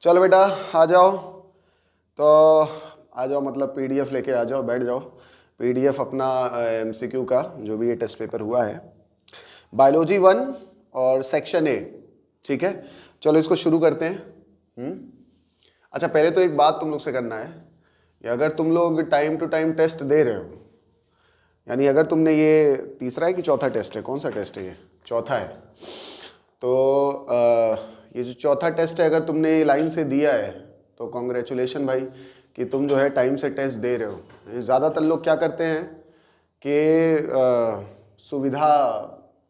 चलो बेटा आ जाओ, तो आ जाओ मतलब पीडीएफ लेके आ जाओ, बैठ जाओ। पीडीएफ अपना एमसीक्यू का जो भी ये टेस्ट पेपर हुआ है, बायोलॉजी 1 और सेक्शन ए, ठीक है। चलो इसको शुरू करते हैं। अच्छा पहले तो एक बात तुम लोग से करना है कि अगर तुम लोग टाइम टू टाइम टेस्ट दे रहे हो, यानी अगर तुमने ये तीसरा है कि चौथा टेस्ट है, कौन सा टेस्ट है ये? चौथा है। तो ये जो चौथा टेस्ट है अगर तुमने ये लाइन से दिया है तो कॉन्ग्रेचुलेशन भाई कि तुम जो है टाइम से टेस्ट दे रहे हो। ज़्यादातर लोग क्या करते हैं कि सुविधा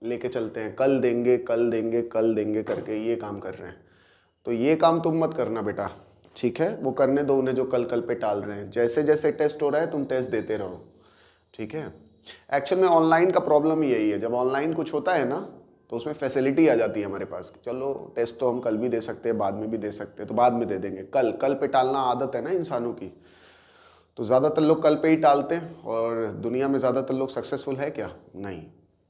लेके चलते हैं, कल देंगे कल देंगे कल देंगे करके ये काम कर रहे हैं। तो ये काम तुम मत करना बेटा, ठीक है। वो करने दो उन्हें जो कल कल पे टाल रहे हैं। जैसे जैसे टेस्ट हो रहा है तुम टेस्ट देते रहो, ठीक है। एक्चुअल में ऑनलाइन का प्रॉब्लम ही यही है, जब ऑनलाइन कुछ होता है ना तो उसमें फैसिलिटी आ जाती है हमारे पास, चलो टेस्ट तो हम कल भी दे सकते हैं, बाद में भी दे सकते हैं, तो बाद में दे देंगे। कल कल पे टालना आदत है ना इंसानों की, तो ज़्यादातर लोग कल पे ही टालते हैं। और दुनिया में ज़्यादातर लोग सक्सेसफुल है क्या? नहीं।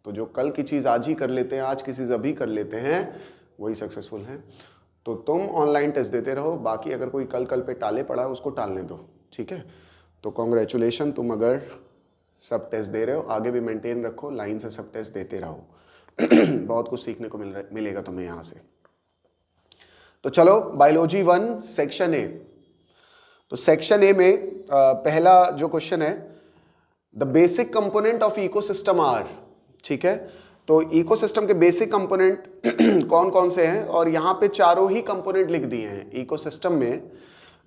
तो जो कल की चीज़ आज ही कर लेते हैं, आज की चीज़ अभी कर लेते हैं, वही सक्सेसफुल हैं। तो तुम ऑनलाइन टेस्ट देते रहो, बाकी अगर कोई कल कल पे टाले पड़ा है उसको टालने दो, ठीक है। तो कॉन्ग्रेचुलेशन, तुम अगर सब टेस्ट दे रहे हो आगे भी मेंटेन रखो, लाइन से सब टेस्ट देते रहो। बहुत कुछ सीखने को मिलेगा तुम्हें यहाँ से। तो चलो बायोलॉजी 1 सेक्शन ए। तो सेक्शन ए में पहला जो क्वेश्चन है, the basic component of ecosystem are, ठीक है। तो इकोसिस्टम के बेसिक कंपोनेंट कौन कौन से हैं, और यहाँ पे चारों ही कंपोनेंट लिख दिए हैं। इकोसिस्टम में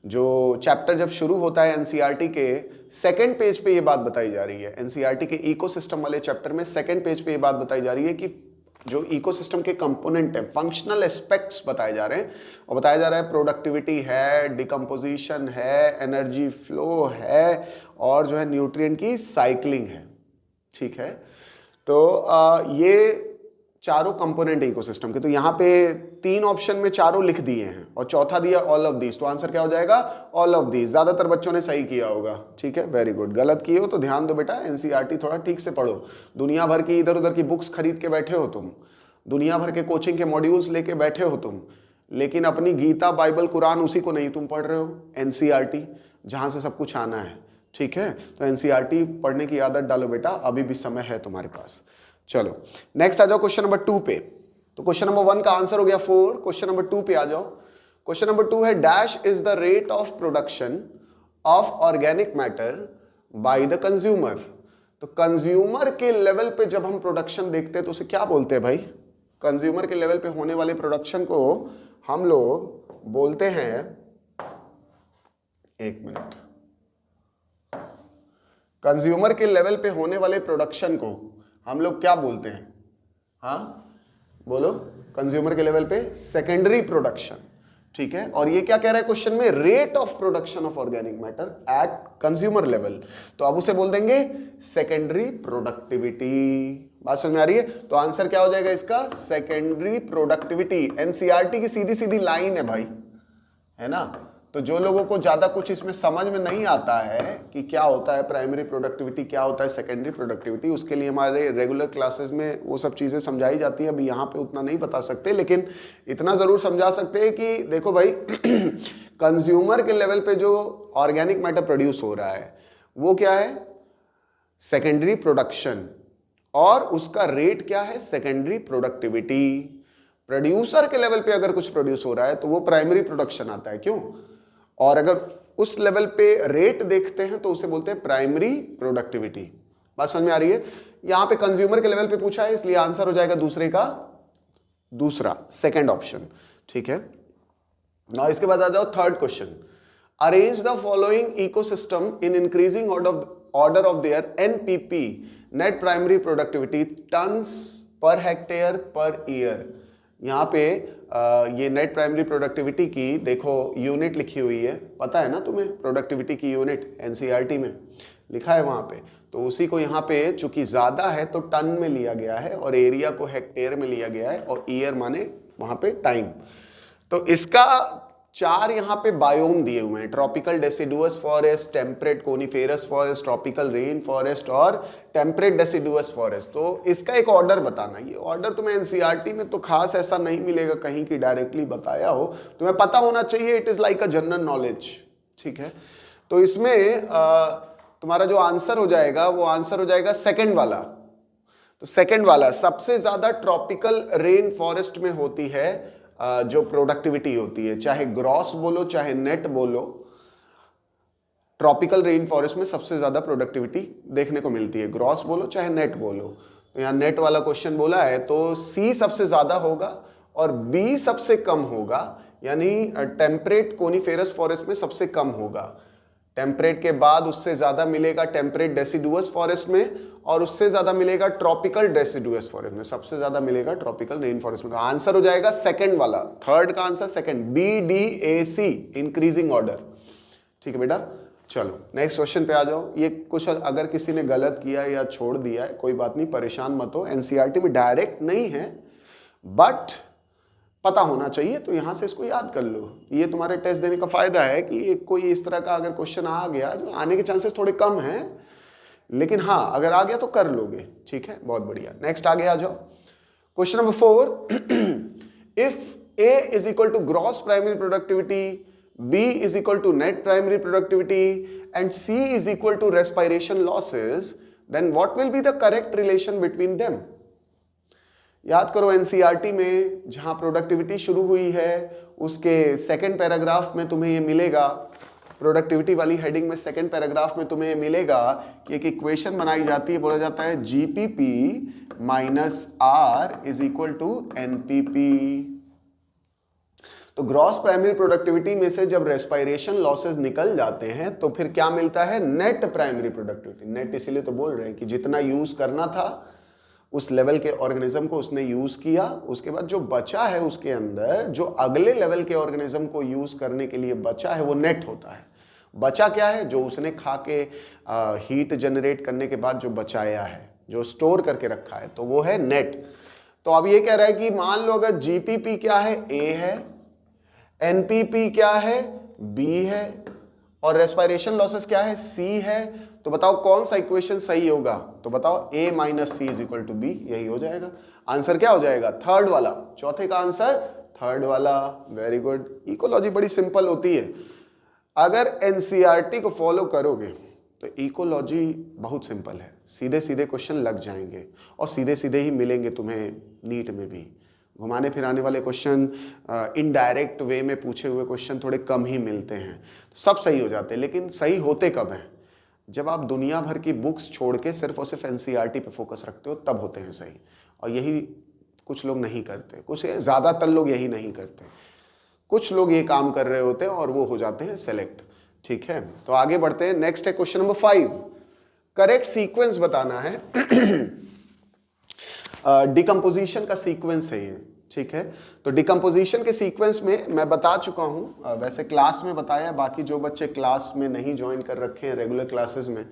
जो चैप्टर जब शुरू होता है एनसीईआरटी के सेकंड पेज पे ये बात बताई जा रही है। एनसीईआरटी के इकोसिस्टम वाले चैप्टर में सेकंड पेज पे ये बात बताई जा रही है कि जो इकोसिस्टम के कंपोनेंट है, फंक्शनल एस्पेक्ट्स बताए जा रहे हैं, और बताया जा रहा है प्रोडक्टिविटी है, डिकम्पोजिशन है, एनर्जी फ्लो है, और जो है न्यूट्रिएंट की साइक्लिंग है, ठीक है। तो ये चारों कंपोनेंट है इकोसिस्टम के। तो यहाँ पे 3 ऑप्शन में चारों लिख दिए हैं और चौथा दिया ऑल ऑफ दीज, तो आंसर क्या हो जाएगा? All of these. ज्यादातर बच्चों ने सही किया होगा, ठीक है, वेरी गुड। गलत किए हो तो ध्यान दो बेटा, एनसीईआरटी थोड़ा ठीक से पढ़ो। दुनिया भर की इधर उधर की बुक्स खरीद के बैठे हो तुम, दुनिया भर के कोचिंग के मॉड्यूल्स लेके बैठे हो तुम, लेकिन अपनी गीता बाइबल कुरान उसी को नहीं तुम पढ़ रहे हो, एनसीईआरटी जहां से सब कुछ आना है, ठीक है। तो एनसीईआरटी पढ़ने की आदत डालो बेटा, अभी भी समय है तुम्हारे पास। चलो नेक्स्ट आ जाओ क्वेश्चन नंबर 2 पे। तो क्वेश्चन नंबर 1 का आंसर हो गया 4, क्वेश्चन नंबर 2 पे आ जाओ। क्वेश्चन नंबर 2 है dash is the rate of production of organic matter by the consumer. तो कंज्यूमर के लेवल पे जब हम प्रोडक्शन देखते हैं तो उसे क्या बोलते हैं भाई? कंज्यूमर के लेवल पे होने वाले प्रोडक्शन को हम लोग बोलते हैं, एक मिनट, कंज्यूमर के लेवल पे होने वाले प्रोडक्शन को हम लोग क्या बोलते हैं? हाँ बोलो, कंज्यूमर के लेवल पे सेकेंडरी प्रोडक्शन, ठीक है। और ये क्या कह रहा है क्वेश्चन में? Rate of production of organic matter at consumer level. तो अब उसे बोल देंगे सेकेंडरी प्रोडक्टिविटी। बात समझ में आ रही है? तो आंसर क्या हो जाएगा इसका? Secondary productivity. एनसीईआरटी की सीधी सीधी लाइन है भाई, है ना। तो जो लोगों को ज्यादा कुछ इसमें समझ में नहीं आता है कि क्या होता है प्राइमरी प्रोडक्टिविटी, क्या होता है सेकेंडरी प्रोडक्टिविटी, उसके लिए हमारे रेगुलर क्लासेस में वो सब चीजें समझाई जाती हैं। अभी यहाँ पे उतना नहीं बता सकते, लेकिन इतना जरूर समझा सकते हैं कि देखो भाई कंज्यूमर के लेवल पे जो ऑर्गेनिक मैटर प्रोड्यूस हो रहा है वो क्या है? सेकेंडरी प्रोडक्शन, और उसका रेट क्या है? Secondary productivity. प्रोड्यूसर के लेवल पे अगर कुछ प्रोड्यूस हो रहा है तो वो प्राइमरी प्रोडक्शन आता है, क्यों? और अगर उस लेवल पे रेट देखते हैं तो उसे बोलते हैं प्राइमरी प्रोडक्टिविटी। बात समझ में आ रही है? यहां पे कंज्यूमर के लेवल पे पूछा है, इसलिए आंसर हो जाएगा दूसरे का दूसरा, सेकंड ऑप्शन, ठीक है ना। इसके बाद आ जाओ third question. Arrange the following ecosystem in increasing order of their NPP net primary productivity tons per hectare per year. यहाँ पे ये नेट प्राइमरी प्रोडक्टिविटी की देखो यूनिट लिखी हुई है, पता है ना तुम्हें? प्रोडक्टिविटी की यूनिट एनसीईआरटी में लिखा है वहां पे। तो उसी को यहाँ पे चूंकि ज्यादा है तो टन में लिया गया है, और एरिया को हेक्टेयर में लिया गया है, और ईयर माने वहां पे टाइम। तो इसका 4 यहाँ पे बायोम दिए हुए हैं, tropical deciduous forest, temperate coniferous forest, tropical rain forest और टेम्परेट डेसिडुअस फॉरेस्ट। तो इसका एक ऑर्डर बताना। ये ऑर्डर तुम्हें एनसीईआरटी में तो खास ऐसा नहीं मिलेगा कहीं की डायरेक्टली बताया हो, तुम्हें पता होना चाहिए, it is like a general knowledge, ठीक है। तो इसमें तुम्हारा जो आंसर हो जाएगा वो आंसर हो जाएगा सेकंड वाला। तो सेकंड वाला, सबसे ज्यादा ट्रॉपिकल रेन फॉरेस्ट में होती है जो प्रोडक्टिविटी होती है, चाहे ग्रॉस बोलो चाहे नेट बोलो, ट्रॉपिकल रेन फॉरेस्ट में सबसे ज्यादा प्रोडक्टिविटी देखने को मिलती है, ग्रॉस बोलो चाहे नेट बोलो। तो यहाँ नेट वाला क्वेश्चन बोला है तो सी सबसे ज्यादा होगा और बी सबसे कम होगा, यानी टेम्परेट कोनिफेरस फॉरेस्ट में सबसे कम होगा। टेम्परेट के बाद उससे ज्यादा मिलेगा टेम्परेट डेसिडुअस फॉरेस्ट में और उससे ज्यादा मिलेगा ट्रॉपिकल डेसिडुअस फॉरेस्ट में, सबसे ज्यादा मिलेगा ट्रॉपिकल रेन फॉरेस्ट में। तो आंसर हो जाएगा सेकंड वाला, थर्ड का answer second, B D A C, increasing order. ठीक है बेटा, चलो नेक्स्ट क्वेश्चन पे आ जाओ। ये कुछ अगर किसी ने गलत किया या छोड़ दिया है कोई बात नहीं, परेशान मत हो, एनसीईआरटी में डायरेक्ट नहीं है बट पता होना चाहिए, तो यहां से इसको याद कर लो। ये तुम्हारे टेस्ट देने का फायदा है कि कोई इस तरह का अगर क्वेश्चन आ गया, जो आने के चांसेस थोड़े कम हैं, लेकिन हाँ अगर आ गया तो कर लोगे, ठीक है, बहुत बढ़िया। नेक्स्ट आगे आ जाओ, question number 4, if A is equal to gross primary productivity, B is equal to net primary productivity and C is equal to respiration losses, then what will be the correct relation between them. याद करो NCERT में जहां productivity शुरू हुई है उसके second paragraph में तुम्हें ये मिलेगा, प्रोडक्टिविटी वाली हेडिंग में सेकंड पैराग्राफ में तुम्हें मिलेगा कि एक इक्वेशन बनाई जाती है, बोला जाता है GPP minus R is equal to NPP. तो ग्रॉस प्राइमरी प्रोडक्टिविटी में से जब रेस्पिरेशन लॉसेस निकल जाते हैं तो फिर क्या मिलता है, नेट प्राइमरी प्रोडक्टिविटी। नेट इसीलिए तो बोल रहे हैं कि जितना यूज करना था उस लेवल के ऑर्गेनिज्म को उसने यूज किया, उसके बाद जो बचा है उसके अंदर, जो अगले लेवल के ऑर्गेनिज्म को यूज करने के लिए बचा है वो नेट होता है। बचा क्या है, जो उसने खा के हीट जनरेट करने के बाद जो बचाया है, जो स्टोर करके रखा है, तो वो है नेट। तो अब ये कह रहा है कि मान लो अगर जीपीपी क्या है, ए है, एनपीपी क्या है, बी है, और रेस्पिरेशन लॉसेस क्या है, सी है, तो बताओ कौन सा इक्वेशन सही होगा। तो बताओ a minus C is equal to B, यही हो जाएगा। आंसर क्या हो जाएगा, थर्ड वाला, चौथे का आंसर थर्ड वाला। Very good. इकोलॉजी बड़ी सिंपल होती है, अगर एनसीईआरटी को फॉलो करोगे तो इकोलॉजी बहुत सिंपल है, सीधे सीधे क्वेश्चन लग जाएंगे और सीधे सीधे ही मिलेंगे तुम्हें नीट में भी। घुमाने फिराने वाले क्वेश्चन, इनडायरेक्ट वे में पूछे हुए क्वेश्चन थोड़े कम ही मिलते हैं, तो सब सही हो जाते हैं। लेकिन सही होते कब हैं, जब आप दुनिया भर की बुक्स छोड़ के सिर्फ और सिर्फ एनसीईआरटी पे फोकस रखते हो, तब होते हैं सही। और यही कुछ लोग नहीं करते, कुछ ज़्यादातर लोग यही नहीं करते, कुछ लोग ये काम कर रहे होते हैं और वो हो जाते हैं सेलेक्ट। ठीक है, तो आगे बढ़ते हैं। नेक्स्ट है क्वेश्चन नंबर 5, करेक्ट सीक्वेंस बताना है। डिकम्पोजिशन का सीक्वेंस है ये, ठीक है। तो डिकम्पोजिशन के सीक्वेंस में मैं बता चुका हूं, वैसे क्लास में बताया, बाकी जो बच्चे क्लास में नहीं ज्वाइन कर रखे हैं रेगुलर क्लासेस में,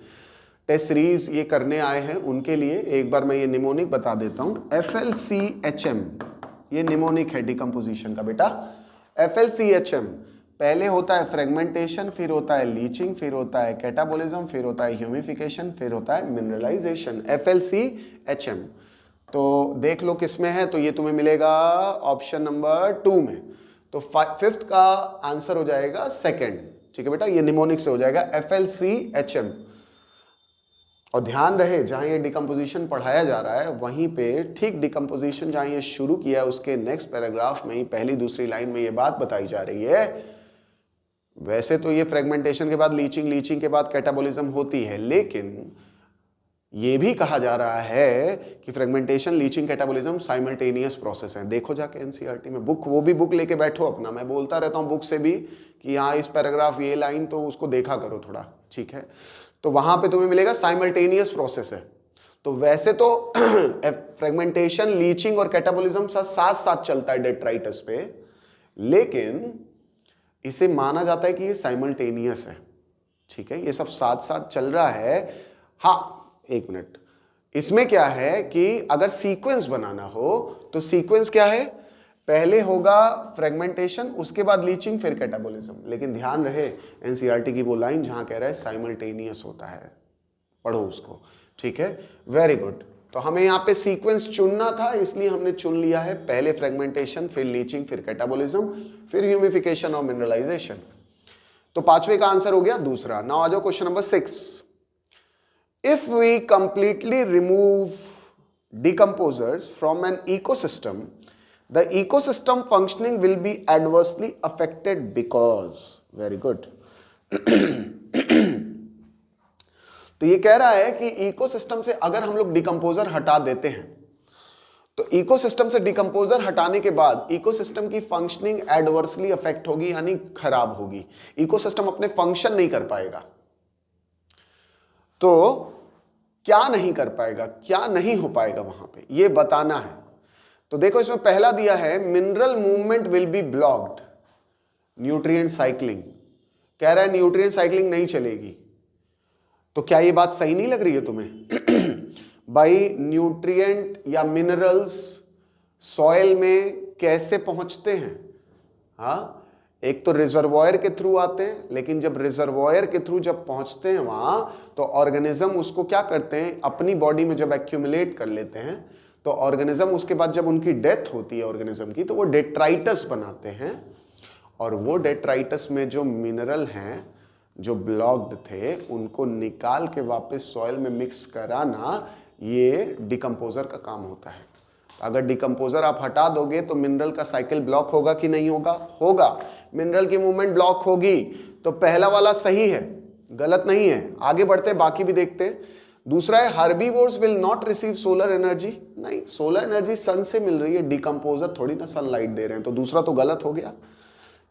टेस्ट सीरीज ये करने आए हैं, उनके लिए एक बार मैं ये निमोनिक बता देता हूं। FLCHM ये निमोनिक है डिकम्पोजिशन का बेटा। FLCHM पहले होता है फ्रेगमेंटेशन, फिर होता है लीचिंग, फिर होता है कैटाबोलिज्म, फिर होता है ह्यूमिफिकेशन, फिर होता है मिनरलाइजेशन। FLCHM तो देख लो किसमें है, तो ये तुम्हें मिलेगा ऑप्शन नंबर 2 में। तो फिफ्थ का आंसर हो जाएगा सेकंड, ठीक है बेटा, ये निमोनिक से हो जाएगा FLCHM। और ध्यान रहे जहां ये डिकम्पोजिशन पढ़ाया जा रहा है वहीं पे ठीक डिकम्पोजिशन जहां ये शुरू किया है उसके नेक्स्ट पैराग्राफ में ही पहली दूसरी लाइन में ये बात बताई जा रही है। वैसे तो ये फ्रेगमेंटेशन के बाद लीचिंग, लीचिंग के बाद कैटाबोलिज्म होती है, लेकिन ये भी कहा जा रहा है कि fragmentation, leaching, catabolism simultaneous process है। देखो जाके एनसीईआरटी में बुक, वो भी बुक लेके बैठो अपना, मैं बोलता रहता हूँ बुक से भी कि यहाँ इस पैराग्राफ ये लाइन, तो उसको देखा करो थोड़ा, ठीक है। तो वहां पे तुम्हें मिलेगा साइमल्टेनियस प्रोसेस है। तो वैसे तो फ्रेगमेंटेशन, लीचिंग और कैटाबोलिज्म साथ साथ चलता है डेट्राइटस पे, लेकिन इसे माना जाता है कि ये साइमल्टेनियस है, ठीक है, ये सब साथ साथ चल रहा है। हाँ एक मिनट, इसमें क्या है कि अगर सीक्वेंस बनाना हो तो सीक्वेंस क्या है, पहले होगा फ्रेगमेंटेशन, उसके बाद लीचिंग, फिर कैटाबोलिज्म। लेकिन ध्यान रहे एनसीईआरटी की वो लाइन जहां कह रहा है साइमल्टेनियस होता है, पढ़ो उसको, ठीक है, वेरी गुड। तो हमें यहाँ पे सीक्वेंस चुनना था, इसलिए हमने चुन लिया है पहले फ्रेगमेंटेशन, फिर लीचिंग, फिर कैटाबोलिज्म, फिर ह्यूमिफिकेशन और मिनरलाइजेशन। तो पांचवे का आंसर हो गया दूसरा। नाउ आ जाओ question number 6। If we completely remove decomposers from an ecosystem, the ecosystem functioning will be adversely affected because, very good। तो ये कह रहा है कि इकोसिस्टम से अगर हम लोग डिकम्पोजर हटा देते हैं तो इकोसिस्टम से डिकम्पोजर हटाने के बाद इकोसिस्टम की फंक्शनिंग एडवर्सली अफेक्ट होगी, यानी खराब होगी। इकोसिस्टम अपने फंक्शन नहीं कर पाएगा। तो क्या नहीं कर पाएगा, क्या नहीं हो पाएगा वहां पे, ये बताना है। तो देखो इसमें पहला दिया है mineral movement will be blocked, nutrient cycling. कह रहा है न्यूट्रिएंट साइक्लिंग नहीं चलेगी। तो क्या ये बात सही नहीं लग रही है तुम्हें? भाई न्यूट्रिएंट या मिनरल्स सॉइल में कैसे पहुंचते हैं? हाँ, एक तो रिजर्वॉयर के थ्रू आते हैं, लेकिन जब रिजर्वॉयर के थ्रू जब पहुंचते हैं वहां, तो ऑर्गेनिज्म उसको क्या करते हैं, अपनी बॉडी में जब एक्यूमुलेट कर लेते हैं, तो ऑर्गेनिज्म उसके बाद जब उनकी डेथ होती है ऑर्गेनिज्म की, तो वो डेट्राइटस बनाते हैं। और वो डेट्राइटस में जो मिनरल हैं जो ब्लॉक्ड थे, उनको निकाल के वापस सॉइल में मिक्स कराना, ये डिकम्पोजर का काम होता है। अगर डिकम्पोजर आप हटा दोगे तो मिनरल का साइकिल ब्लॉक होगा कि नहीं होगा? होगा। मिनरल की मूवमेंट ब्लॉक होगी। तो पहला वाला सही है, गलत नहीं है। आगे बढ़ते बाकी भी देखते। दूसरा है herbivores will not receive solar energy. नहीं, सोलर एनर्जी सन से मिल रही है, डिकम्पोजर थोड़ी ना सनलाइट दे रहे हैं, तो दूसरा तो गलत हो गया।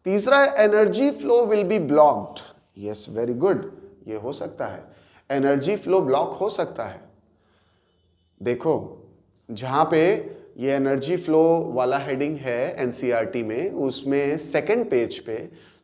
तीसरा है energy flow will be blocked. Yes, very good, ये हो सकता है, एनर्जी फ्लो ब्लॉक हो सकता है। देखो जहां पे ये एनर्जी फ्लो वाला हेडिंग है एनसीईआरटी में, उसमें सेकंड पेज पे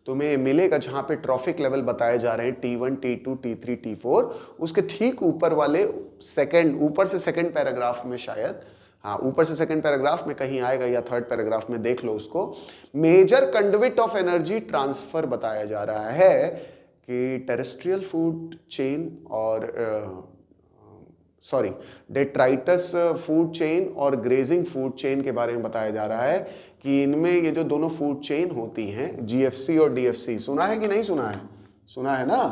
तुम्हें मिलेगा जहां पे ट्रॉफिक लेवल बताए जा रहे हैं T1, T2, T3, T4। उसके ठीक ऊपर वाले ऊपर से सेकंड पैराग्राफ में शायद, हाँ ऊपर से सेकंड पैराग्राफ में कहीं आएगा या थर्ड पैराग्राफ में, देख लो उसको। Major conduit of energy transfer बताया जा रहा है कि टेरेस्ट्रियल फूड चेन और डेट्राइटस फूड चेन और ग्रेजिंग फूड चेन के बारे में बताया जा रहा है कि इनमें ये जो दोनों फूड चेन होती हैं, जीएफसी और डीएफसी, सुना है कि नहीं सुना है? सुना है ना?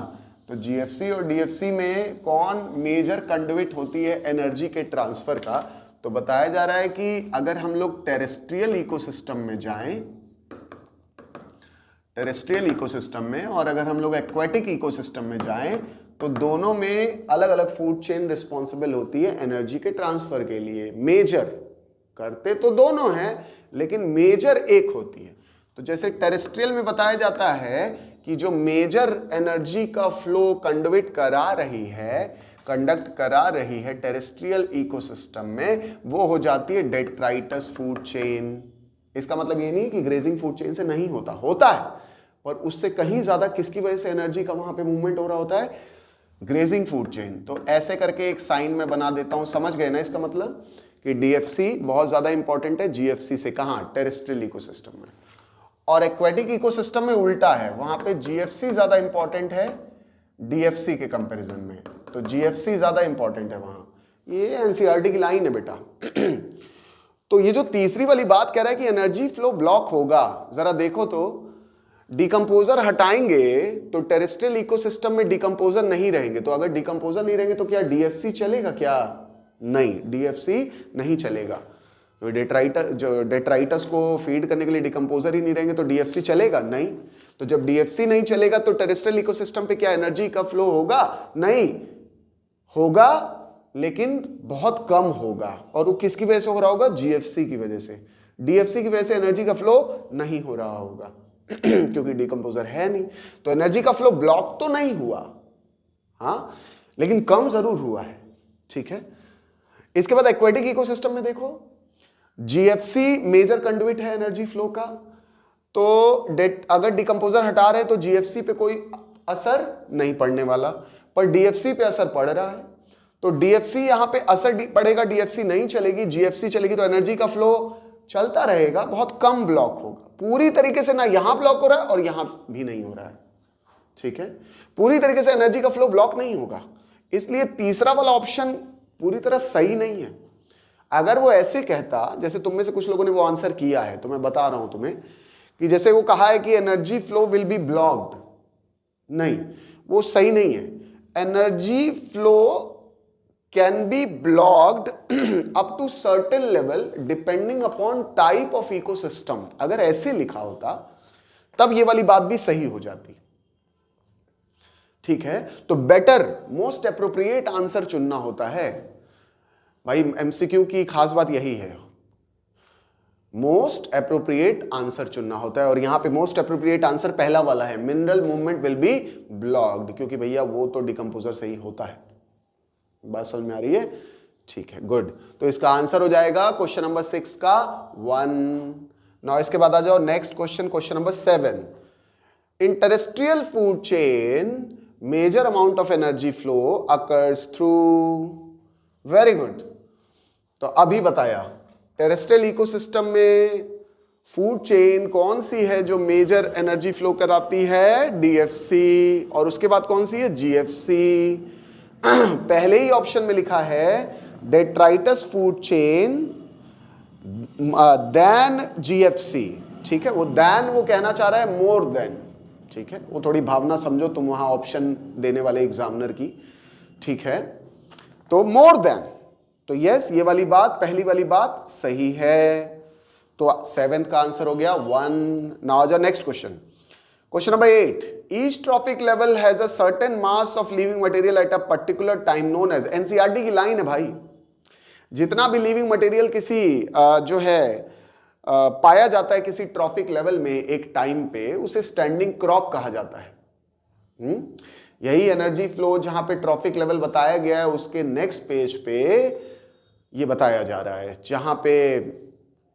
तो जीएफसी और डीएफसी में कौन मेजर कंडुइट होती है एनर्जी के ट्रांसफर का? तो बताया जा रहा है कि अगर हम लोग टेरेस्ट्रियल इकोसिस्टम में जाएं, टेरेस्ट्रियल इकोसिस्टम में, और अगर हम लोग एक्वेटिक इकोसिस्टम में जाएं, तो दोनों में अलग अलग फूड चेन रिस्पॉन्सिबल होती है एनर्जी के ट्रांसफर के लिए। मेजर करते तो दोनों हैं, लेकिन मेजर एक होती है। तो जैसे टेरेस्ट्रियल में बताया जाता है कि जो मेजर एनर्जी का फ्लो कंडक्ट करा रही है टेरेस्ट्रियल इकोसिस्टम में, वो हो जाती है डेट्राइटस फूड चेन। इसका मतलब ये नहीं कि ग्रेजिंग फूड चेन से नहीं होता, होता है, पर उससे कहीं ज्यादा किसकी वजह से एनर्जी का वहां पे मूवमेंट हो रहा होता है? Grazing food chain. तो ऐसे करके एक साइन में बना देता हूं, समझ गए ना? इसका मतलब कि डीएफसी बहुत ज्यादा इंपॉर्टेंट है जीएफसी से। कहां? टेरेस्ट्रियल इकोसिस्टम में। और एक्वेटिक इकोसिस्टम में उल्टा है, वहां पे जीएफसी ज्यादा इंपॉर्टेंट है डीएफसी के कंपैरिजन में। तो जीएफसी ज्यादा इंपॉर्टेंट है वहां। ये एनसीईआरटी की लाइन है बेटा। तो ये जो तीसरी वाली बात कह रहा है कि एनर्जी फ्लो ब्लॉक होगा, जरा देखो तो, डिकम्पोजर हटाएंगे तो टेरेस्ट्रियल इकोसिस्टम में डिकम्पोजर नहीं रहेंगे। तो अगर डिकम्पोजर नहीं रहेंगे तो क्या डीएफसी चलेगा क्या? नहीं, डीएफसी नहीं चलेगा। जो डेट्राइटस को फीड करने के लिए डिकम्पोजर ही नहीं रहेंगे तो डीएफसी चलेगा? नहीं। तो जब डीएफसी नहीं चलेगा तो टेरेस्ट्रियल इकोसिस्टम पे क्या एनर्जी का फ्लो होगा? नहीं होगा, लेकिन बहुत कम होगा। और वो किसकी वजह से हो रहा होगा? जीएफसी की वजह से। डीएफसी की वजह से एनर्जी का फ्लो नहीं हो रहा होगा क्योंकि डिकम्पोजर है नहीं। तो एनर्जी का फ्लो ब्लॉक तो नहीं हुआ, हाँ, लेकिन कम जरूर हुआ है। ठीक है। इसके बाद एक्वेटिक इकोसिस्टम में देखो, जीएफसी मेजर कंडुइट है एनर्जी फ्लो का। तो अगर डिकम्पोजर हटा रहे तो जीएफसी पे कोई असर नहीं पड़ने वाला, पर डीएफसी पे असर पड़ रहा है। तो डीएफसी यहां पे असर पड़ेगा, डीएफसी नहीं चलेगी, जीएफसी चलेगी, तो एनर्जी का फ्लो चलता रहेगा, बहुत कम ब्लॉक होगा, पूरी तरीके से ना यहां ब्लॉक हो रहा है और यहां भी नहीं हो रहा है, ठीक है, पूरी तरीके से एनर्जी का फ्लो ब्लॉक नहीं होगा। इसलिए तीसरा वाला ऑप्शन पूरी तरह सही नहीं है। अगर वो ऐसे कहता, जैसे तुम में से कुछ लोगों ने वो आंसर किया है, तो मैं बता रहा हूं तुम्हें कि जैसे वो कहा है कि energy flow will be blocked, नहीं, वो सही नहीं है। Energy flow can be blocked up to certain level depending upon type of ecosystem. अगर ऐसे लिखा होता तब ये वाली बात भी सही हो जाती, ठीक है। तो बेटर, मोस्ट एप्रोप्रिएट आंसर चुनना होता है भाई। एमसीक्यू की खास बात यही है, मोस्ट एप्रोप्रिएट आंसर चुनना होता है, और यहां पे मोस्ट एप्रोप्रिएट आंसर पहला वाला है, mineral movement will be blocked, क्योंकि भैया वो तो डिकम्पोजर से ही होता है। बात समझ में आ रही है? ठीक है, गुड। तो इसका आंसर हो जाएगा क्वेश्चन नंबर 6 का 1। नाउ इसके बाद आ जाओ next question, question number 7। In terrestrial food chain major amount of energy flow occurs through, very good. तो अभी बताया टेरेस्ट्रियल इकोसिस्टम में फूड चेन कौन सी है जो मेजर एनर्जी फ्लो कराती है? डीएफसी। और उसके बाद कौन सी है? जीएफसी। पहले ही ऑप्शन में लिखा है detritus food chain then GFC, ठीक है। वो देन वो कहना चाह रहा है मोर देन, ठीक है। वो थोड़ी भावना समझो तुम वहां ऑप्शन देने वाले एग्जामिनर की, ठीक है। तो मोर देन, तो यस, ये वाली बात, पहली वाली बात सही है। तो 7th का आंसर हो गया 1। नाउ आ जाओ next question, question number 8। Each trophic level has a certain mass of living material at a particular time known as, NCERT की लाइन है भाई। जितना भी लिविंग मटेरियल किसी जो है पाया जाता है किसी ट्रॉपिक लेवल में एक टाइम पे, उसे स्टैंडिंग क्रॉप कहा जाता है। यही एनर्जी फ्लो जहां पे ट्रॉपिक लेवल बताया गया है उसके नेक्स्ट पेज पे ये बताया जा रहा है, जहां पे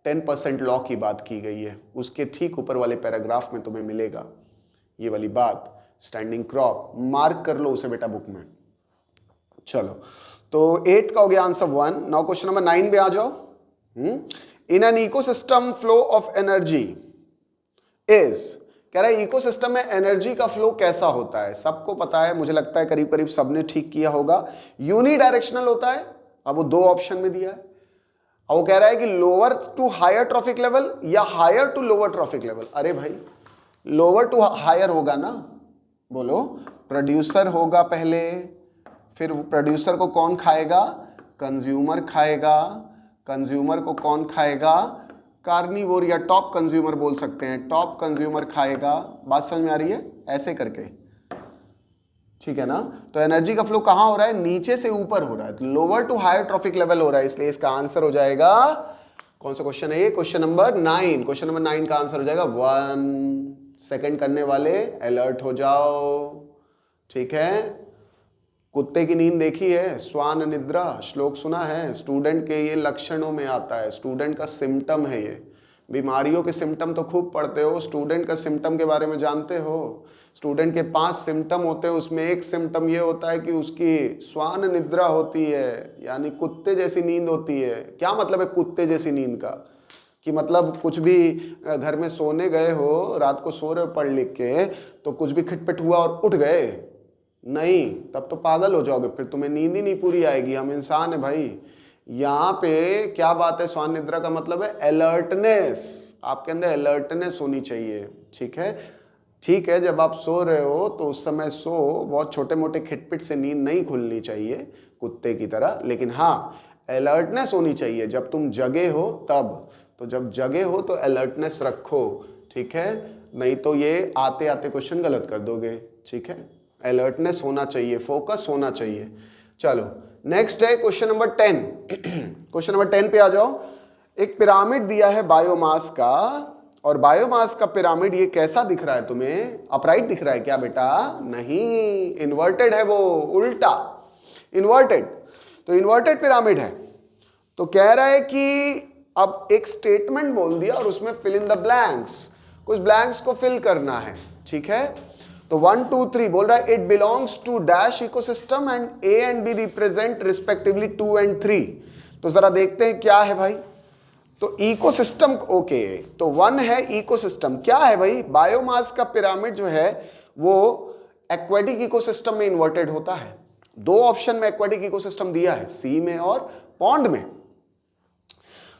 10% लॉ की बात की गई है, उसके ठीक ऊपर वाले पैराग्राफ में तुम्हें मिलेगा ये वाली बात, स्टैंडिंग क्रॉप। मार्क कर लो उसे बेटा बुक में। चलो, तो 8 का हो गया आंसर 1। नाउ क्वेश्चन नंबर 9 पे आ जाओ। In an ecosystem flow of energy is, कह रहा है इकोसिस्टम में एनर्जी का फ्लो कैसा होता है? सबको पता है, मुझे लगता है करीब करीब सबने ठीक किया होगा। यूनिडायरेक्शनल होता है। अब वो 2 ऑप्शन में दिया है, अब वो कह रहा है कि lower to higher trophic level या higher to lower trophic level. अरे भाई, लोअर टू हायर होगा ना, बोलो। प्रोड्यूसर होगा पहले, फिर प्रोड्यूसर को कौन खाएगा? कंज्यूमर खाएगा। कंज्यूमर को कौन खाएगा? कार्निवोर या टॉप कंज्यूमर बोल सकते हैं, टॉप कंज्यूमर खाएगा। बात समझ में आ रही है? ऐसे करके, ठीक है ना। तो एनर्जी का फ्लो कहां हो रहा है? नीचे से ऊपर हो रहा है, तो lower to higher trophic level हो रहा है, इसलिए इसका आंसर हो जाएगा, कौन सा क्वेश्चन है ये? Question number 9। क्वेश्चन नंबर 9 का आंसर हो जाएगा 1। सेकंड करने वाले अलर्ट हो जाओ, ठीक है। कुत्ते की नींद देखी है? स्वान निद्रा श्लोक सुना है? स्टूडेंट के ये लक्षणों में आता है, स्टूडेंट का सिम्टम है ये। बीमारियों के सिम्टम तो खूब पढ़ते हो, स्टूडेंट का सिम्टम के बारे में जानते हो? स्टूडेंट के 5 सिम्टम होते हैं, उसमें एक सिम्टम ये होता है कि उसकी स्वान निद्रा होती है, यानी कुत्ते जैसी नींद होती है। क्या मतलब है कुत्ते जैसी नींद का? कि मतलब कुछ भी घर में सोने गए हो, रात को सो रहे हो पढ़ लिख के, तो कुछ भी खटपट हुआ और उठ गए, नहीं, तब तो पागल हो जाओगे, फिर तुम्हें नींद ही नहीं पूरी आएगी। हम इंसान है भाई। यहाँ पे क्या बात है? स्वान निद्रा का मतलब है अलर्टनेस, आपके अंदर अलर्टनेस होनी चाहिए, ठीक है। ठीक है, जब आप सो रहे हो तो उस समय सो, बहुत छोटे मोटे खिटपिट से नींद नहीं खुलनी चाहिए कुत्ते की तरह, लेकिन हाँ अलर्टनेस होनी चाहिए जब तुम जगे हो तब। तो जब जगे हो तो अलर्टनेस रखो, ठीक है, नहीं तो ये आते आते क्वेश्चन गलत कर दोगे, ठीक है। अलर्टनेस होना चाहिए, फोकस होना चाहिए। चलो नेक्स्ट है क्वेश्चन नंबर 10। क्वेश्चन नंबर 10 पे आ जाओ। एक पिरामिड दिया है बायोमास का, और बायोमास का पिरामिड ये कैसा दिख रहा है तुम्हें? अपराइट दिख रहा है क्या बेटा? नहीं, इन्वर्टेड है वो, उल्टा इन्वर्टेड। तो इन्वर्टेड पिरामिड है, तो कह रहा है कि अब एक स्टेटमेंट बोल दिया और उसमें फिल इन द ब्लैंक्स, कुछ ब्लैंक्स को फिल करना है, ठीक है। तो 1 2 3 बोल रहा है it belongs to dash ecosystem and A and B represent respectively 2 and 3। तो जरा देखते हैं क्या है भाई। तो इकोसिस्टम, ओके, तो 1 है इकोसिस्टम। क्या है भाई, बायोमास का पिरामिड जो है वो एक्वेटिक इकोसिस्टम में इन्वर्टेड होता है। 2 ऑप्शन में एक्वेटिक इकोसिस्टम दिया है, सी में और पॉन्ड में।